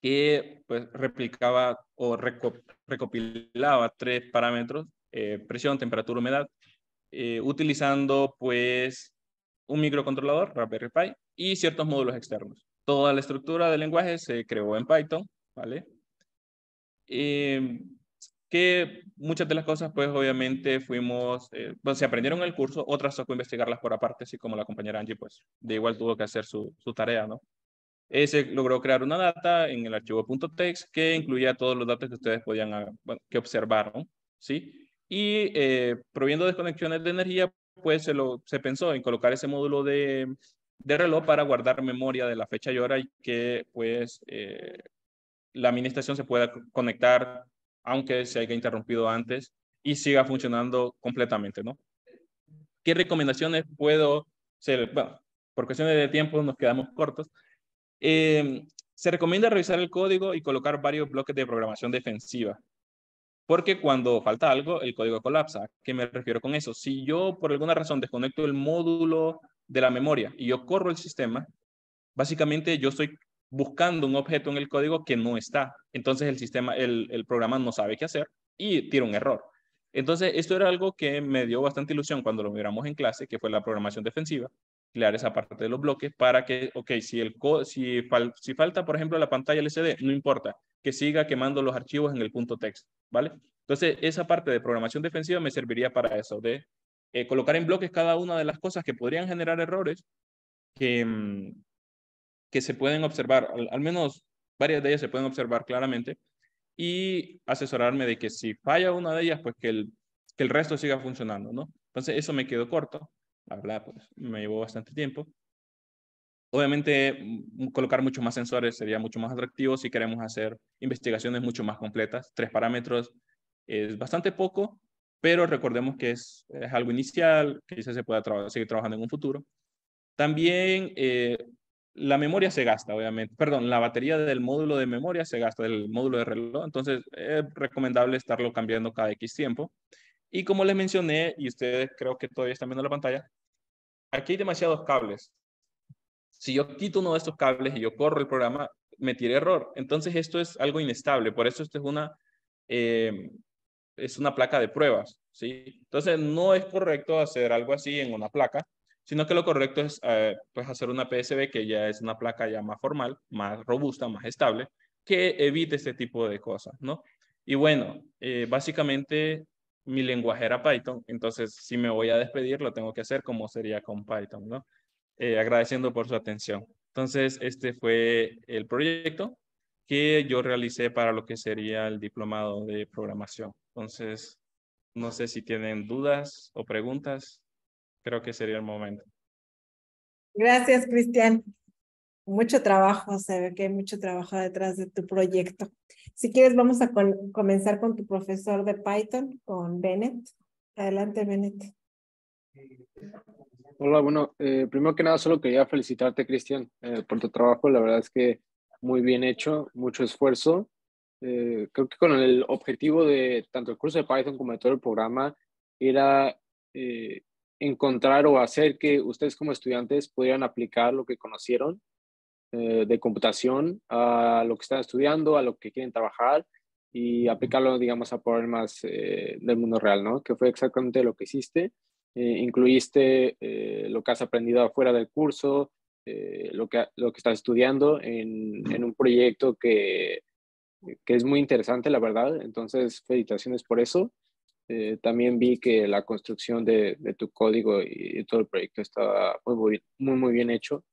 que pues, replicaba o recopilaba 3 parámetros, presión, temperatura, humedad, utilizando pues un microcontrolador, Raspberry Pi, y ciertos módulos externos. Toda la estructura del lenguaje se creó en Python, ¿vale? Que muchas de las cosas, pues obviamente fuimos, pues se aprendieron en el curso, otras tocó investigarlas por aparte, así como la compañera Angie, pues de igual tuvo que hacer su tarea, ¿no? Se logró crear una data en el archivo .txt que incluía todos los datos que ustedes podían, bueno, que observaron, ¿sí? Y proviendo desconexiones de energía, pues se pensó en colocar ese módulo de reloj para guardar memoria de la fecha y hora y que pues la administración se pueda conectar aunque se haya interrumpido antes y siga funcionando completamente, ¿no? ¿Qué recomendaciones puedo hacer? Bueno, por cuestiones de tiempo nos quedamos cortos. Se recomienda revisar el código y colocar varios bloques de programación defensiva, porque cuando falta algo, el código colapsa. ¿A qué me refiero con eso? Si yo por alguna razón desconecto el módulo de la memoria y yo corro el sistema, básicamente yo estoy buscando un objeto en el código que no está. Entonces el sistema, el programa no sabe qué hacer y tira un error. Entonces esto era algo que me dio bastante ilusión cuando lo miramos en clase, que fue la programación defensiva, crear esa parte de los bloques para que, ok, si falta, por ejemplo, la pantalla LCD, no importa, que siga quemando los archivos en el .txt, ¿vale? Entonces esa parte de programación defensiva me serviría para eso, de colocar en bloques cada una de las cosas que podrían generar errores que se pueden observar, al menos varias de ellas se pueden observar claramente, y asesorarme de que si falla una de ellas, pues que el resto siga funcionando, ¿no? Entonces eso me quedó corto, la verdad, pues me llevó bastante tiempo. Obviamente, colocar muchos más sensores sería mucho más atractivo si queremos hacer investigaciones mucho más completas. 3 parámetros es bastante poco, pero recordemos que es algo inicial, que quizás se pueda seguir trabajando en un futuro. También la memoria se gasta, obviamente. Perdón, la batería del módulo de memoria se gasta, del módulo de reloj. Entonces, es recomendable estarlo cambiando cada X tiempo. Y como les mencioné, y ustedes creo que todavía están viendo la pantalla, aquí hay demasiados cables. Si yo quito uno de estos cables y yo corro el programa, me tira error. Entonces, esto es algo inestable. Por eso esto es una placa de pruebas, ¿sí? Entonces, no es correcto hacer algo así en una placa, sino que lo correcto es pues hacer una PSB, que ya es una placa ya más formal, más robusta, más estable, que evite este tipo de cosas, ¿no? Y bueno, básicamente mi lenguaje era Python, entonces si me voy a despedir lo tengo que hacer como sería con Python, ¿no? Agradeciendo por su atención. Entonces, este fue el proyecto que yo realicé para lo que sería el diplomado de programación. Entonces, no sé si tienen dudas o preguntas. Creo que sería el momento. Gracias, Cristian. Mucho trabajo, se ve que hay mucho trabajo detrás de tu proyecto. Si quieres, vamos a comenzar con tu profesor de Python, con Bennett. Adelante, Bennett. Hola, bueno, primero que nada solo quería felicitarte, Cristian, por tu trabajo. La verdad es que muy bien hecho, mucho esfuerzo. Creo que con el objetivo de tanto el curso de Python como de todo el programa era encontrar o hacer que ustedes como estudiantes pudieran aplicar lo que conocieron de computación a lo que están estudiando, a lo que quieren trabajar y aplicarlo, digamos, a problemas del mundo real, ¿no? Que fue exactamente lo que hiciste. Incluiste lo que has aprendido afuera del curso, lo que estás estudiando en un proyecto que es muy interesante, la verdad. Entonces, felicitaciones por eso. También vi que la construcción de tu código y todo el proyecto estaba muy bien hecho.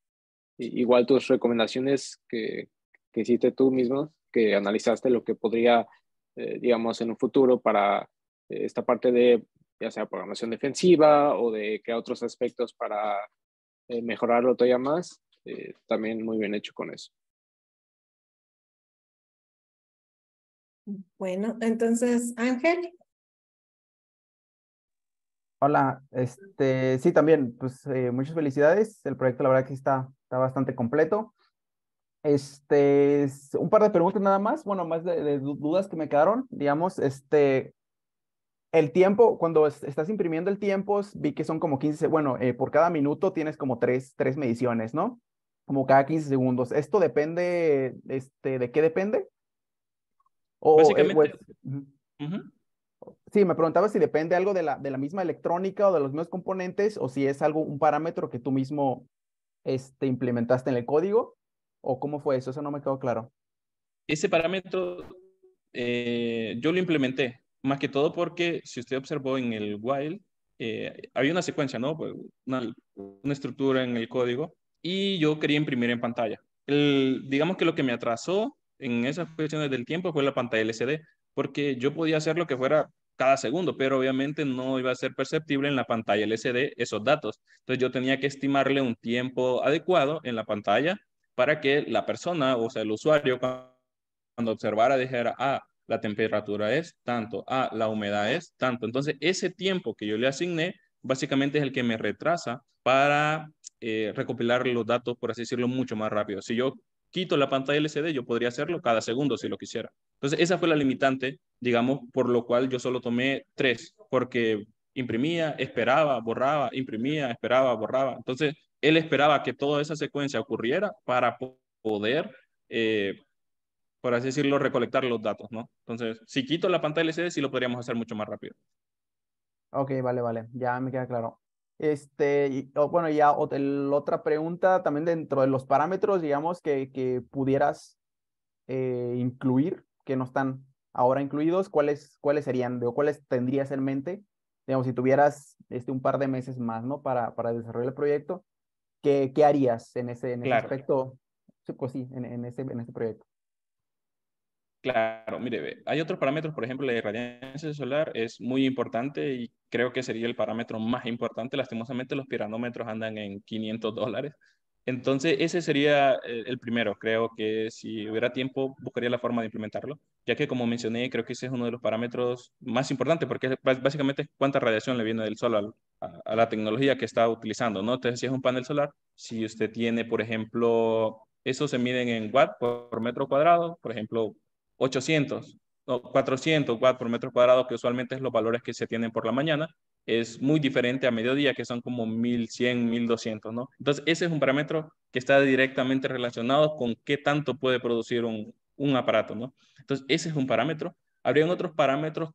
Igual tus recomendaciones que hiciste tú mismo, que analizaste lo que podría, digamos, en un futuro para esta parte de, ya sea programación defensiva o de crear otros aspectos para mejorarlo todavía más, también muy bien hecho con eso. Bueno, entonces, Ángel. Hola, sí, también, pues muchas felicidades. El proyecto, la verdad que está bastante completo. Un par de preguntas nada más, bueno, más de dudas que me quedaron, digamos, el tiempo, cuando estás imprimiendo el tiempo, vi que son como 15, bueno, por cada minuto tienes como tres mediciones, ¿no? Como cada 15 segundos. ¿Esto depende, de qué depende? Básicamente, Sí, me preguntaba si depende algo de la misma electrónica o de los mismos componentes, o si es un parámetro que tú mismo implementaste en el código, o cómo fue eso no me quedó claro. Ese parámetro yo lo implementé, más que todo porque si usted observó en el while, había una secuencia, ¿no? Pues una estructura en el código y yo quería imprimir en pantalla. digamos que lo que me atrasó en esas cuestiones del tiempo fue la pantalla LCD, porque yo podía hacer lo que fuera cada segundo, pero obviamente no iba a ser perceptible en la pantalla LCD esos datos. Entonces yo tenía que estimarle un tiempo adecuado en la pantalla para que la persona, o sea, el usuario, cuando observara, dijera, ah, la temperatura es tanto, ah, la humedad es tanto. Entonces ese tiempo que yo le asigné, básicamente es el que me retrasa para recopilar los datos, por así decirlo, mucho más rápido. Si yo quito la pantalla LCD, yo podría hacerlo cada segundo si lo quisiera. Entonces, esa fue la limitante, digamos, por lo cual yo solo tomé 3, porque imprimía, esperaba, borraba, imprimía, esperaba, borraba. Entonces, él esperaba que toda esa secuencia ocurriera para poder, por así decirlo, recolectar los datos, ¿no? Entonces, si quito la pantalla LCD, sí lo podríamos hacer mucho más rápido. Ok, vale, vale, ya me queda claro. Bueno, ya otra pregunta también dentro de los parámetros, digamos, que pudieras incluir, que no están ahora incluidos, ¿cuáles serían, o cuáles tendrías en mente? Digamos, si tuvieras un par de meses más, ¿no? Para desarrollar el proyecto, ¿qué harías en ese Claro. aspecto? Sí, pues sí, en ese proyecto. Claro, mire, hay otros parámetros, por ejemplo, la irradiancia solar es muy importante y creo que sería el parámetro más importante. Lastimosamente, los piranómetros andan en $500. Entonces, ese sería el primero. Creo que si hubiera tiempo, buscaría la forma de implementarlo, ya que, como mencioné, creo que ese es uno de los parámetros más importantes, porque básicamente es cuánta radiación le viene del sol a la tecnología que está utilizando, ¿no? Entonces, si es un panel solar, si usted tiene, por ejemplo, eso se miden en watt por metro cuadrado, por ejemplo, 800 o 400 watts por metro cuadrado, que usualmente es los valores que se tienen por la mañana, es muy diferente a mediodía, que son como 1100, 1200, ¿no? Entonces, ese es un parámetro que está directamente relacionado con qué tanto puede producir un aparato, ¿no? Entonces, ese es un parámetro. Habrían otros parámetros